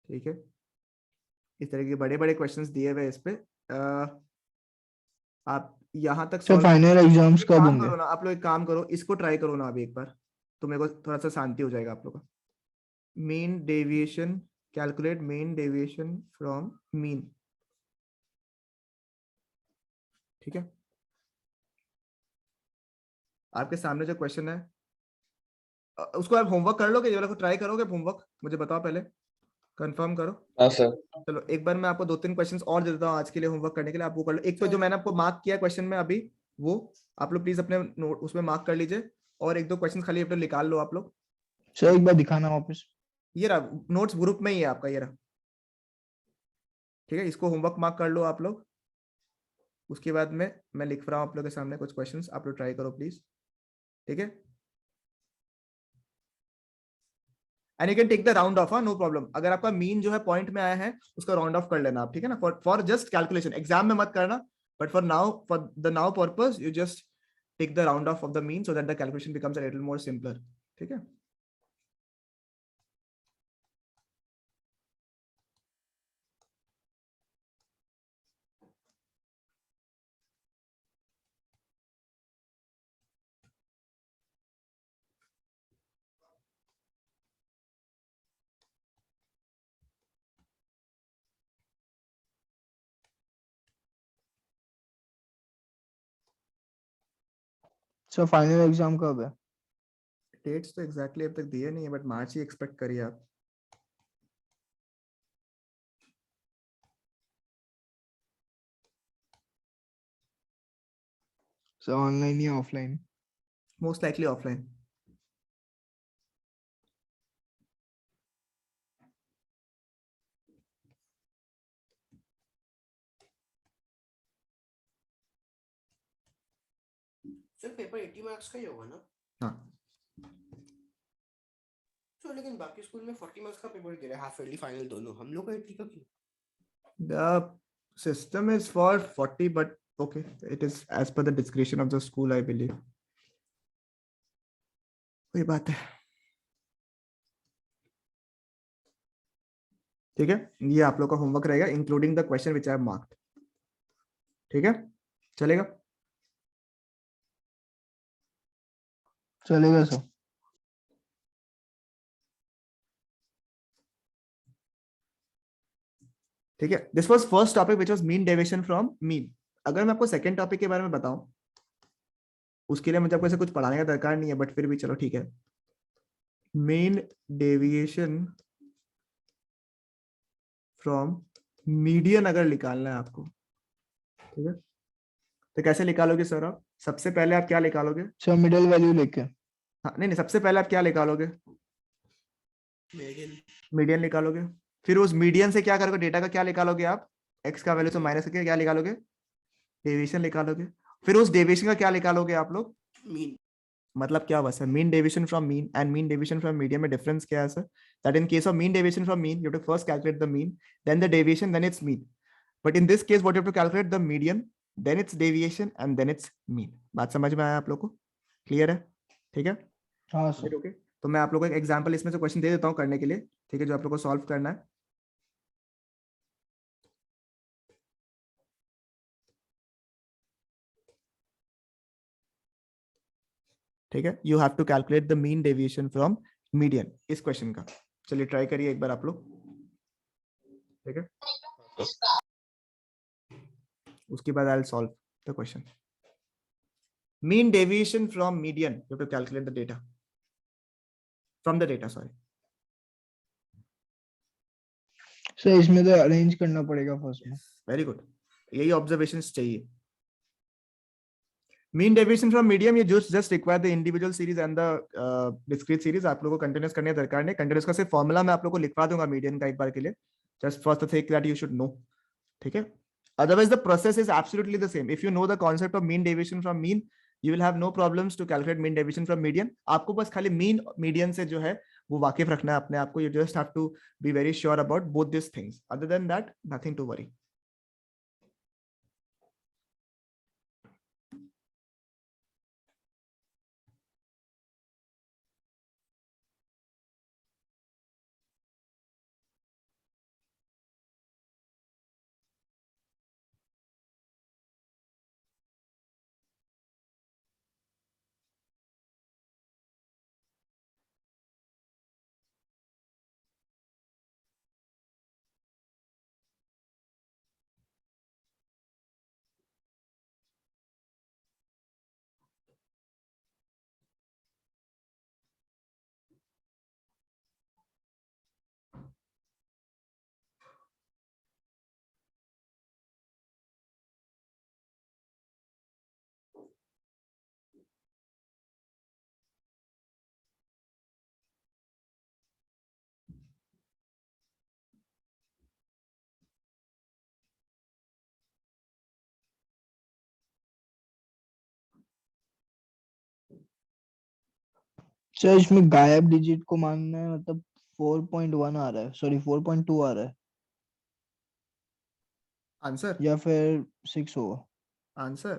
ठीक है, इस तरह के बड़े बड़े क्वेश्चंस दिए हुए इस पे. आप यहाँ तक सर फाइनल एग्जाम्स कब होंगे? करो ना आप लोग, एक काम करो, इसको ट्राई करो ना अभी एक बार, तो मेरे को थोड़ा सा शांति हो जाएगा आप लोग का. Mean deviation, calculate mean deviation from mean. ठीक है, आपके सामने जो क्वेश्चन है उसको आप होमवर्क कर लोगे, ये वाला को ट्राई करोगे होमवर्क? मुझे बताओ पहले, कंफर्म करो. हाँ सर. चलो एक बार मैं आपको 2-3 क्वेश्चंस और दे देता हूँ आज के लिए होमवर्क करने के लिए, आप वो कर लो. एक तो जो मैंने आपको मार्क किया क्वेश्चन में अभी, वो आप लोग प्लीज अपने नोट उसमें मार्क कर लीजिए, और एक दो क्वेश्चन खाली अपने निकाल लो आप लोग. सर एक बार दिखाना वापस. ये रहा नोट्स ग्रुप में ही है आपका, ये रहा. ठीक है, इसको होमवर्क मार्क कर लो आप लोग. उसके बाद में मैं लिख रहा हूँ आप लोग के सामने कुछ क्वेश्चंस, आप लोग ट्राई करो प्लीज. ठीक है, and you can take the round off, no problem. अगर आपका मीन जो है पॉइंट में आया है, उसका राउंड ऑफ कर लेना आप, ठीक है ना, फॉर जस्ट कैलकुलेशन. एग्जाम में मत करना, but for the now purpose you just take the round off the mean, so that the calculation becomes a little more simpler. ठीक है, सर फाइनल एग्जाम कब है? डेट्स तो एग्जैक्टली अब तक दिए नहीं है, बट मार्च ही एक्सपेक्ट करिए आप. सर ऑनलाइन या offline? Most likely offline. Sir paper 80 marks का ही होगा ना? हाँ, तो लेकिन बाकी स्कूल में 40 मार्क्स का पेपर दे रहे हैं, हाफ ईयरली फाइनल दोनों, हम लोग का 80 का क्यों? System is for 40, but okay, it is as per the discretion of the school, I believe. कोई बात है, ठीक है, ये आप लोग का होमवर्क रहेगा, including the question which I have marked, ठीक है, चलेगा? चलेगा सर। ठीक है, this was first topic which was mean deviation from mean. अगर मैं आपको सेकंड टॉपिक के बारे में बताऊं, उसके लिए मुझे आपको ऐसे कुछ पढ़ाने का दरकार नहीं है, बट फिर भी चलो ठीक है। मीन डेविएशन फ्रॉम मीडियन अगर निकालना है आपको, ठीक है, तो कैसे निकालोगे सर आप? सबसे पहले आप क्या निकालोगे? सर मिडिल वैल्यू लेके। हाँ, नहीं, सबसे पहले आप क्या निकालोगे? मीडियन। मीडियन निकालोगे। फिर उस मीडियन से क्या करोगे? डेटा का क्या निकालोगे आप? एक्स का वैल्यू से माइनस करके क्या निकालोगे? डेविएशन निकालोगे। फिर उस डेविएशन का क्या निकालोगे आप लोग? मीन। मतलब क्या हुआ sir? Mean deviation from mean and mean deviation from median में डिफरेंस क्या है sir? That in case of mean deviation from mean, you have to first calculate the mean, then the deviation, then its mean. But in this case what you have to calculate? The median, then its deviation and then its mean. बात समझ में आया आप लोग को? Clear है? ठीक है, हाँ सर। ओके। तो मैं आप लोगों को एक एग्जांपल इसमें से क्वेश्चन दे देता हूं करने के लिए, ठीक है, जो आप लोगों को सॉल्व करना है। ठीक है, you have to calculate the mean deviation from median, इस क्वेश्चन का। चलिए ट्राई करिए एक बार आप लोग, ठीक है, उसके बाद I will solve the question. Mean deviation from median, you have to calculate the data from the data, sorry. Sir इसमें तो अरेंज करना पड़ेगा फर्स्ट में। वेरी गुड, यही ऑब्जर्वेशंस चाहिए। मीन डेविएशन फ्रॉम मीडियम, ये just require the individual series and the discrete series. आप लोगों को कंटिन्यूस करने की दरकार नहीं, कंटिन्यूस का सिर्फ फॉर्मूला मैं आप लोगों को लिखवा दूंगा मीडियन का एक बार के लिए, just for the thing that you should know, ठीक है। Otherwise the process is absolutely the same. If you know the concept of mean deviation from mean, you will have no problems to calculate mean deviation from median. आपको बस खाली mean median से जो है वो वाकिफ रखना है अपने आप को. You just have to be very sure about both these things. Other than that, nothing to worry. Sir इसमें गायब डिजिट को मानना है, मतलब 4.1 आ रहा है, सॉरी 4.2 आ रहा है, Answer? या फिर 6 होगा। Answer?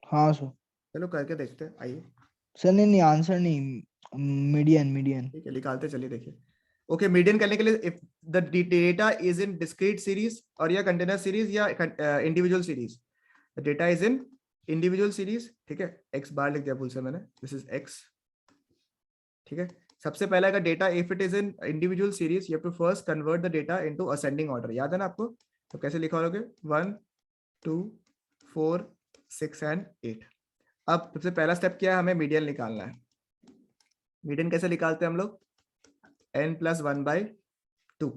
हाँ सर। चलो करके देखते हैं, आइए। सर नहीं आंसर नहीं, मीडियन मीडियन। ठीक है, निकालते चलिए, देखिए। ओके, मीडियन करने के लिए if the data is in discrete series और या कंटिन्यूअस सीरीज या individual series, the data is in individual series, ठीक है। एक्स बार लिख दिया भूल से मैंने, दिस इज एक्स, ठीक है। सबसे पहला का data if it is in individual series, you have to first convert the data into ascending order, याद है ना आपको? तो कैसे लिखा लोगे? 1 2 4 6 एंड 8। अब सबसे पहला स्टेप क्या है? हमें मीडियन निकालना है। मीडियन कैसे निकालते हैं हम लोग? n+1/2,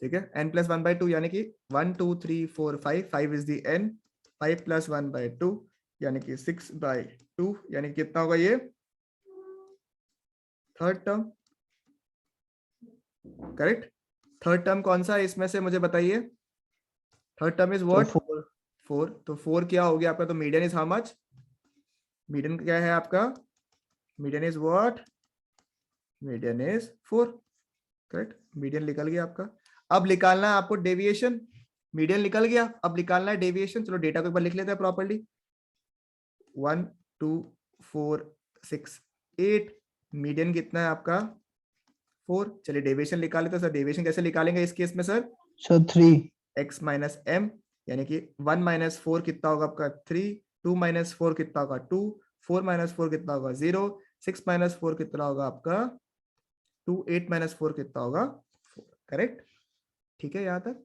ठीक है। n+1/2 यानी कि 1 2 3 4 5, 5 इज द n, 5+1/2 यानी कि 6/2, यानी कि कितना होगा ये? Third term, correct. Third term कौन सा है इसमें से, मुझे बताइए। Third term is what? 4। तो 4 क्या हो गया आपका? तो median is how much? Median क्या है आपका? Median is what? Median is 4, correct. Median निकल गया आपका। अब निकालना है आपको डेविएशन। मीडियन निकल गया, अब निकालना है डेविएशन। चलो डेटा को एक बार लिख लेते हैं प्रॉपर्ली। 1 2 4 6 8, मीडियन कितना है आपका 4। चलिए डेविएशन निकाल लेते हैं सर। डेविएशन कैसे निकालेंगे इस केस में sir? Sir 3 x minus M, यानी कि 1 माइनस 4 कितना होगा आपका 3, 2 माइनस 4 कितना होगा 2, 4 माइनस 4 कितना होगा 0, 6 माइनस 4 कितना होगा आपका 2, 8 माइनस 4 कितना होगा 4। करेक्ट, ठीक है यहाँ तक।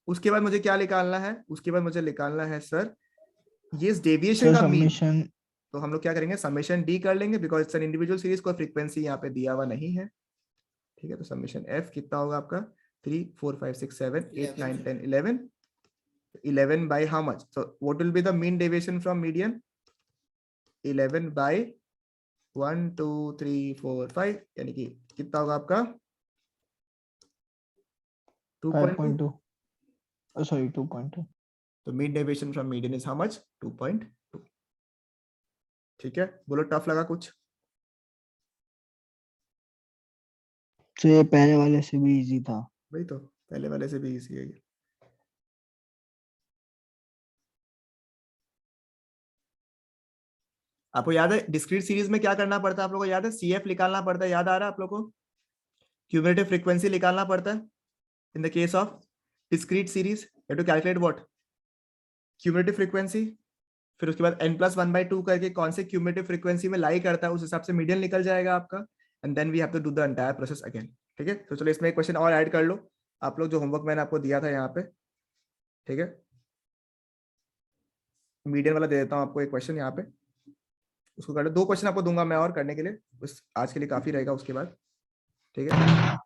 उसके बाद मुझे क्या निकालना है? उसके बाद मुझे निकालना है सर ये डेविएशन सर का मीन। समेशन तो हम लोग क्या करेंगे, समेशन डी कर लेंगे, because it's an individual series, कोई फ्रीक्वेंसी यहाँ पे दिया हुआ नहीं है। ठीक है, तो समेशन एफ कितना होगा आपका 3 4 5 6 7 8 9 10 11, 11 by how much? So what will be the mean deviation from median? 11 by 1 2 3 4 5, यानी कि कितना होगा आपका 2.2। 5.2 सॉरी 2.2। तो mean deviation from median is how much? 2.2। ठीक है, बोलो टफ लगा कुछ? तो ये पहले वाले से भी इजी था। वही तो, पहले वाले से भी इजी है ये। आपको याद है डिस्क्रीट सीरीज में क्या करना पड़ता है? आप लोगों को याद है? CF निकालना पड़ता है, याद आ रहा है आप लोगों को? क्यूमुलेटिव फ्रीक्वेंसी निकालना पड़ता है in the case of discrete series. You have to calculate what? Cumulative frequency, फिर उसके बाद n+1/2 करके कौन से क्यूमुलेटिव फ्रीक्वेंसी में लाई करता है, उस हिसाब से मीडियन निकल जाएगा आपका, and then we have to do the entire process again. ठीक है, तो चलो इसमें एक क्वेश्चन और ऐड कर लो आप लोग, जो होमवर्क मैंने आपको दिया था यहाँ पे। ठीक है, मीडियन वाला दे देता हूँ आपको एक क्वेश्चन यहाँ पे, उसको कर लो। 2 क्वेश्चन आपको दूंगा मैं और करने के लिए, बस आज के लिए काफी रहेगा उसके बाद। ठीक है,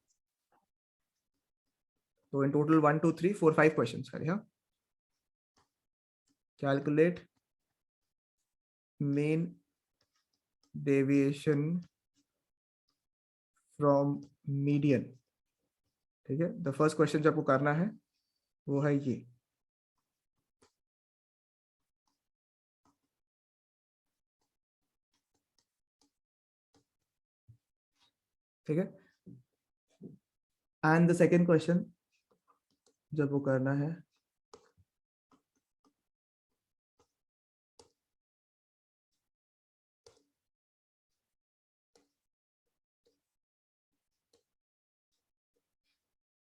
तो इन टोटल 1 2 3 4 5 क्वेश्चन करें। हाँ, calculate mean deviation from median। ठीक है, द फर्स्ट क्वेश्चन जो आपको करना है वो है ये। ठीक है, एंड द सेकेंड क्वेश्चन जो आपको करना है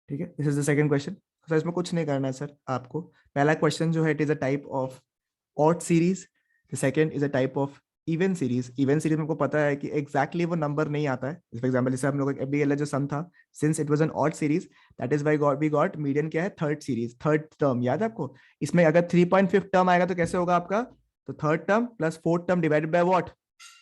ठीक है, this is the second question. Sir इसमें कुछ नहीं करना है सर आपको। पहला क्वेश्चन जो है it is a type of odd series, the second is a type of even series. Even series में आपको पता है कि एग्जैक्टली वो नंबर नहीं आता है। फॉर एग्जांपल जैसे हम लोग FDL जो सम था, since it was an odd series, that is why we got median क्या है थर्ड सीरीज, थर्ड टर्म। याद है आपको? इसमें अगर 3.5 टर्म आएगा तो कैसे होगा आपका? तो third term plus fourth term divided by what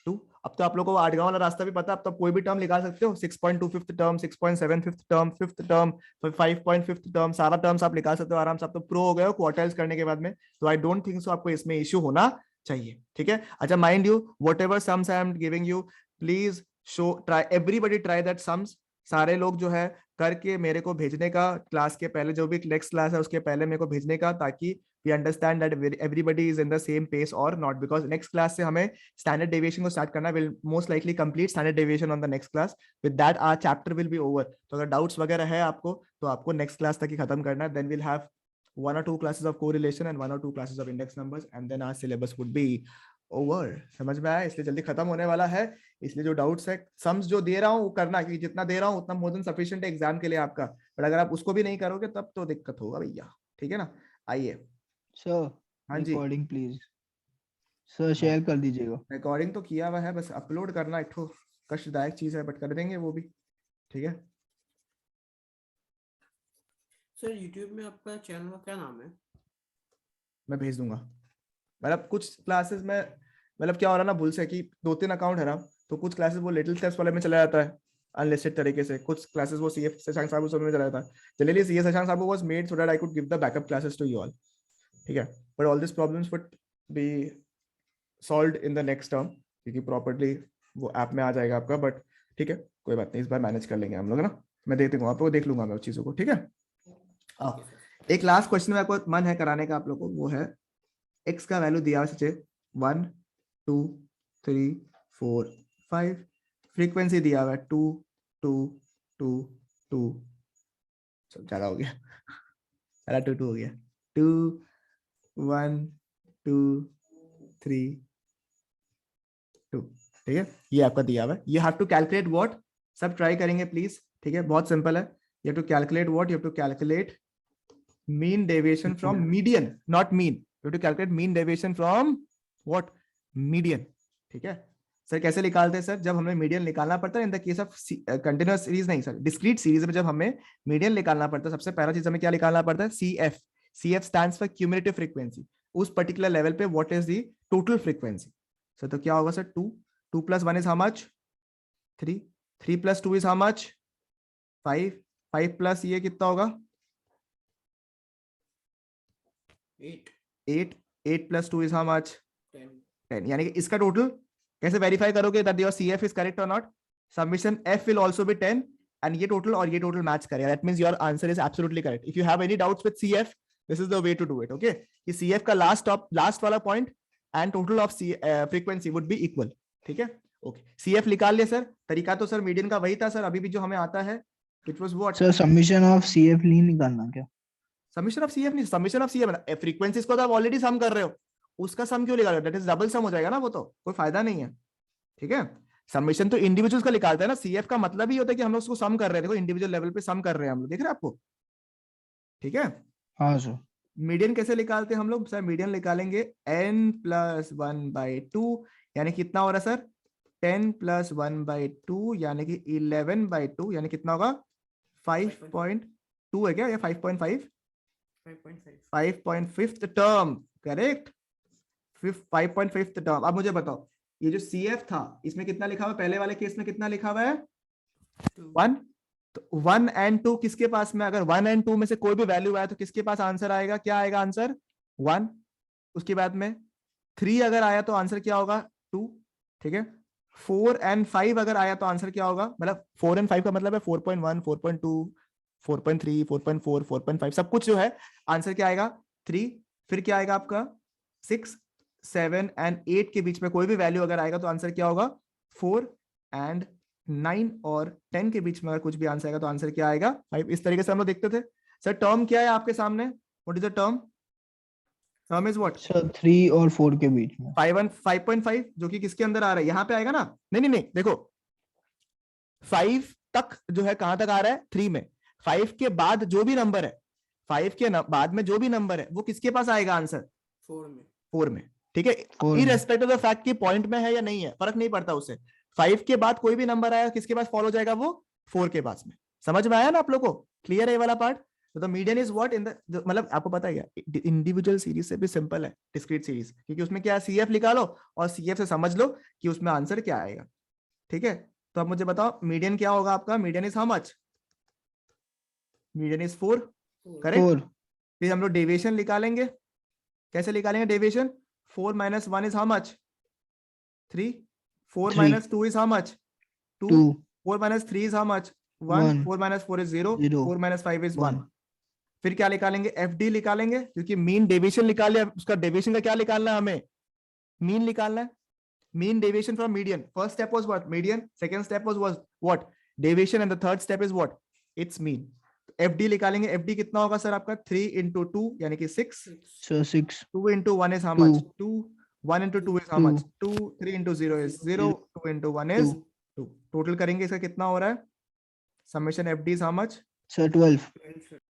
2। अब तो आप लोगों को 8 वाला रास्ता भी पता है, अब तो कोई भी टर्म निकाल सकते हो। 6.25 term, 6.75 term, fifth term, 5.5 term, सारा टर्म्स आप निकाल सकते हो आराम से। आप तो प्रो हो गए हो क्वार्टाइल्स करने के बाद में, तो आई डोंट थिंक सो आपको इसमें इश्यू होना चाहिए। ठीक है, अच्छा mind you what ever sums I am giving you, please show try, everybody try that sums. सारे लोग जो है करके मेरे को भेजने का, क्लास के पहले जो भी नेक्स्ट क्लास है उसके पहले मेरे को भेजने का, ताकि we understand that everybody is in the same pace or not, because next class से हमें standard deviation को start करना, will most likely complete standard deviation on the next class, with that our chapter will be over। तो अगर doubts वगैरह है आपको तो आपको next class तक ही खत्म करना है, then we'll have 1 or 2 classes of correlation and 1 or 2 classes of index numbers, and then our syllabus would be over। समझ में आया? इसलिए जल्दी खत्म होने वाला है, इसलिए जो डाउट्स है सम्स जो दे रहा हूँ वो करना, क्योंकि जितना दे रहा हूँ उतना मोर देन सफिशिएंट है एग्जाम के लिए आपका। बट अगर आप उसको भी नहीं करोगे तब तो दिक्कत होगा भैया। ठीक है ना? आइए। सर हाँ जी, रिकॉर्डिंग प्लीज सर शेयर कर दीजिएगा। रिकॉर्डिंग तो किया हुआ है, बस अपलोड करना एक ठो कष्टदायक चीज है, बट कर देंगे वो भी। ठीक है, सर यूट्यूब में आपका चैनल का क्या नाम है? मैं भेज दूंगा। मतलब कुछ क्लासेस में मतलब क्या हो रहा है ना, भूल से कि 2-3 अकाउंट है ना, तो कुछ क्लासेस वो लिटिल स्टेप्स वाले में चला जाता है अनलिस्टेड तरीके से, कुछ क्लासेस वो CF शशांक साबू सब में चला जाता है। Generally CS Shashank Sabu was made so that I could give the backup classes to you all. ठीक है, but all this problems would be solved in the next term, क्योंकि प्रॉपर्ली वो ऐप में आ जाएगा आपका। बट ठीक है, कोई बात नहीं, इस बार मैनेज कर लेंगे हम लोग, है ना? मैं देख दूंगा आपको, देख लूंगा मैं उस चीजों को। ठीक है, एक लास्ट क्वेश्चन में आपको मन है कराने का आप लोग को, वो है x का वैल्यू दिया हुआ है 1 2 3 4 5, फ्रीक्वेंसी दिया हुआ है 2 2 2 2, सब ज्यादा हो गया, 2 2 हो गया। 2 1 2 3 2। ठीक है, ये आपका दिया हुआ है। You have to calculate what, सब ट्राई करेंगे प्लीज। ठीक है, बहुत सिंपल है। You have to calculate what, you have to calculate mean deviation from median, not mean. You have to calculate mean deviation from what, median. ठीक है sir, कैसे निकालते हैं सर? जब हमें मीडियन निकालना पड़ता है in the case of continuous series, नहीं सर, डिस्क्रीट सीरीज में जब हमें मीडियन निकालना पड़ता है, सबसे पहला चीज हमें क्या निकालना पड़ता है? CF। CF stands for cumulative frequency. उस पर्टिकुलर लेवल पे what is the total frequency. Sir तो क्या होगा sir? 2 2 + 1 is how much? 3 3 + 2 is how much? 5 5 plus ये कितना होगा? 8 8 8 + 2 इज हाउ मच? 10 10। यानी कि इसका टोटल कैसे वेरीफाई करोगे that your CF is correct और not? Submission F will also be 10 and ये टोटल और ये टोटल मैच करेगा। That means your answer is absolutely correct. If you have any doubts with CF, this is the way to do it. Okay, कि CF का last वाला point and total of frequency would be equal. ठीक है, okay. CF निकाल लिया sir. तरीका तो sir median का वही था सर, अभी भी जो हमें आता है, which was what? Sir summation of CF नहीं निकालना क्या? समीशन ऑफ CF नहीं, समीशन ऑफ CF फ्रीक्वेंसीज को तो आप ऑलरेडी सम कर रहे हो, उसका सम क्यों निकाल रहे हो? दैट इज डबल सम हो जाएगा ना, वो तो कोई फायदा नहीं है। ठीक है, समीशन तो इंडिविजुअल्स का निकालते हैं ना, CF का मतलब ही होता है कि हम लोग उसको सम कर रहे हैं। देखो इंडिविजुअल लेवल पे सम कर रहे हैं हम लोग, देख रहे हैं आपको? ठीक है, हाँ सर। मीडियन कैसे निकालते हैं हम लोग? सर मीडियन निकालेंगे n + 1/2, यानी कितना हो रहा है सर? 10 + 1/2 यानी कि 11/2, यानी कितना होगा? 5.2 है क्या, या 5.5? 5.5 5.5th term, correct. 5.5th term. अब मुझे बताओ, ये जो CF था इसमें कितना लिखा हुआ है? पहले वाले केस में कितना लिखा हुआ है? 1। तो 1 और 2 किसके पास में? अगर 1 और 2 में से कोई भी वैल्यू आया तो किसके पास आंसर आएगा? क्या आएगा आंसर? 1। उसके बाद में 3 अगर आया तो आंसर क्या होगा? 2। ठीक है, 4 और 5 अगर आया तो आंसर क्या होगा? मतलब 4 और 5 का मतलब है 4.1 4.2 4.3 4.4 4.5, सब कुछ जो है आंसर क्या आएगा? 3। फिर क्या आएगा आपका? 6 7 और 8 के बीच में कोई भी वैल्यू अगर आएगा तो आंसर क्या होगा? 4 और 9 और 10 के बीच में अगर कुछ भी आंसर आएगा तो आंसर क्या आएगा? 5। इस तरीके से हम लोग देखते थे। सर टर्म क्या है आपके सामने? What is the term? Term is what? Sir 3 और 4 के बीच में 5.5 जो कि किसके अंदर आ रहा है? यहाँ पे आएगा ना? नहीं, देखो 5 तक जो है कहां तक आ रहा है? 3 में। 5 के बाद जो भी नंबर है, 5 के बाद में जो भी नंबर है वो किसके पास आएगा आंसर? 4 में 4 में। ठीक है, 4 में। इररेस्पेक्टिव ऑफ द फैक्ट कि पॉइंट में है या नहीं है, फर्क नहीं पड़ता उससे। 5 के बाद कोई भी नंबर आया किसके पास फॉलो जाएगा? वो 4 के पास में। समझ में आया ना आप लोग को? क्लियर है ये वाला पार्ट? तो the median is what in the, मतलब आपको पता है क्या, इंडिविजुअल सीरीज से भी सिंपल है डिस्क्रीट सीरीज, क्योंकि उसमें क्या CF निकालो और CF से समझ लो कि उसमें आंसर क्या आएगा। ठीक है, तो अब मुझे बताओ मीडियन क्या होगा आपका? Median is how much? Median is 4, correct. 4 फिर हम लोग डेविएशन निकालेंगे। कैसे निकालेंगे deviation? 4 - 1 is how much? 3। 4 3 - 2 is how much? 2। 2 4 - 3 is how much? 1। 1 4 - 4 is 0। 0 4 - 5 is 1। 1 फिर क्या निकालेंगे? FD निकालेंगे, क्योंकि मीन डेविएशन निकाल लिया, उसका डेविएशन का क्या निकालना है हमें? मीन निकालना है। Mean deviation from median. First step was what? Median. Second step was what? Deviation. And the third step is what? It's mean. FD निकालेंगे। FD कितना होगा सर आपका? 3 × 2 यानी कि 6। 6 sir 6 2 × 1 is how 2 much? 2. 1 × 2 is how 2 much? 2. 3 × 0 is 0. 2 × 1 is 2. Total करेंगे इसका कितना हो रहा है? Summation FD is how much? Sir 12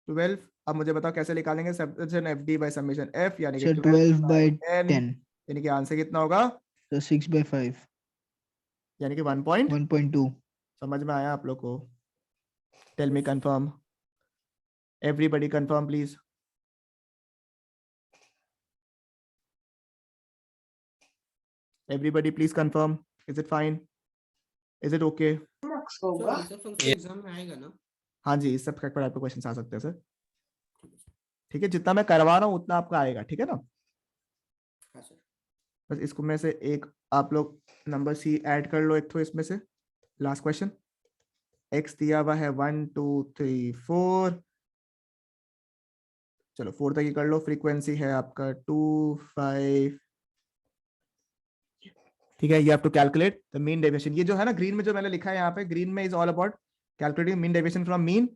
12। अब मुझे बताओ कैसे निकालेंगे? Summation FD by summation F, यानी कि सर 12 12 by 10, 10 यानी कि आंसर कितना होगा? सर 6 by 5 यानी कि 1 पॉइंट। 1.2 समझ में आया आप लोग को? Tell me confirm, everybody confirm please. Everybody please confirm. Is it fine? Is it okay? Sir ये सब फंक्शन एग्जाम में आएगा ना? हाँ जी, इस सब पर आपको क्वेश्चन आ सकते हैं सर। ठीक है, जितना मैं करवा रहा हूँ उतना आपका आएगा, ठीक है ना? हाँ सर। बस इसको में से एक आप लोग नंबर C ऐड कर लो एक तो इसमें से। Last question. X दिया हुआ है 1 2 3 4, चलो 4 तक ही कर लो। फ्रीक्वेंसी है आपका 2 5। ठीक है, you have to calculate the mean deviation. ये जो है ना ग्रीन में जो मैंने लिखा है यहाँ पे, ग्रीन में is all about calculating mean deviation from mean.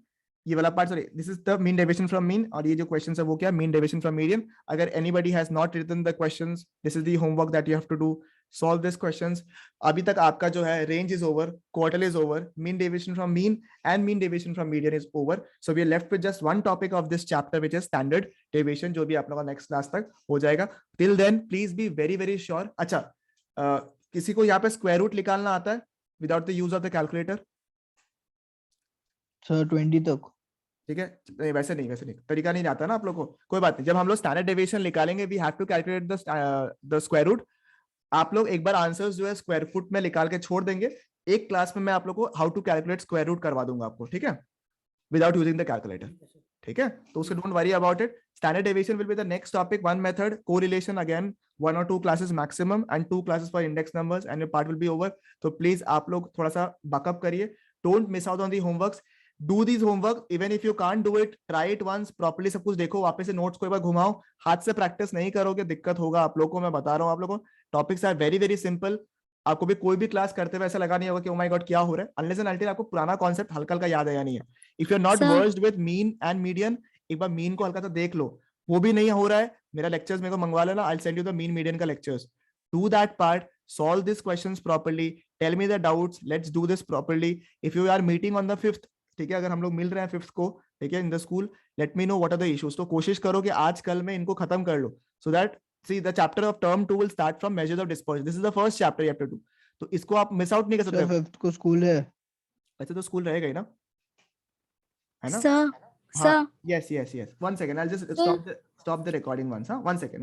ये वाला part, sorry, this is the mean deviation from mean, और ये जो क्वेश्चन है वो क्या, मीन डेविएशन फ्रॉम मीडियन. अगर anybody has not written the questions, this is the homework that you have to do, solve this questions. अभी तक आपका जो है range is over, quarter is over, mean deviation from mean and mean deviation from median is over. So we are left with just one topic of this chapter which is standard deviation, जो भी आप लोगों का next class तक हो जाएगा. Till then please be very very sure. अच्छा, किसी को यहाँ पे स्क्वायर रूट निकालना आता है without the use of the calculator? Sir 20 तक. ठीक है, नहीं वैसे नहीं, तरीका नहीं आता ना आप लोग को, कोई बात नहीं. जब हम लोग स्टैंडर्ड डेविएशन निकालेंगे, we have to calculate the square root. आप लोग एक बार आंसर्स जो है स्क्वायर फुट में निकाल के छोड़ देंगे. एक क्लास में मैं आप लोग को how to calculate square root करवा दूंगा आपको, ठीक है, विदाउट यूजिंग द कैलकुलेटर. ठीक है, तो उसको don't worry about it. Standard deviation will be the next topic. One method, correlation, again 1 or 2 classes maximum and 2 classes for index numbers and your part will be over. तो please आप लोग थोड़ा सा buck करिए. Don't miss out on the homeworks. Do these homework even if you can't do it, try it once properly. सब कुछ देखो, वापस से नोट्स को एक बार घुमाओ. हाथ से प्रैक्टिस नहीं करोगे दिक्कत होगा आप लोग को, मैं बता रहा हूँ आप लोगों को. Topics are very very simple. आपको भी कोई भी क्लास करते हुए ऐसा लगा नहीं होगा कि ओ माय गॉड क्या हो रहा है, अनलेस एंड अनटिल आपको पुराना कॉन्सेप्ट हल्का हल्का याद आया नहीं है. If you are not versed with mean and median, एक बार मीन को हल्का सा देख लो. वो भी नहीं हो रहा है, मेरा लेक्चर्स मेरे को मंगवा लेना. I will send you the mean median का lectures. Do that part, solve this questions properly, tell me the doubts, let's do this properly. If you are meeting on the 5th, ठीक है, अगर हम लोग मिल रहे हैं 5th को, ठीक है, in the school, let me know what are the issues. तो कोशिश करो कि आज कल में इनको खत्म कर लो, so that see the chapter of term 2 will start from measures of dispersion. This is the first chapter you have to do. तो इसको आप मिस आउट नहीं कर सर सकते. 5th को स्कूल है. अच्छा, तो स्कूल रहेगा ही ना, है ना? Sir, हाँ, sir. yes. 1 second, I'll just stop the recording once. Huh? 1 second.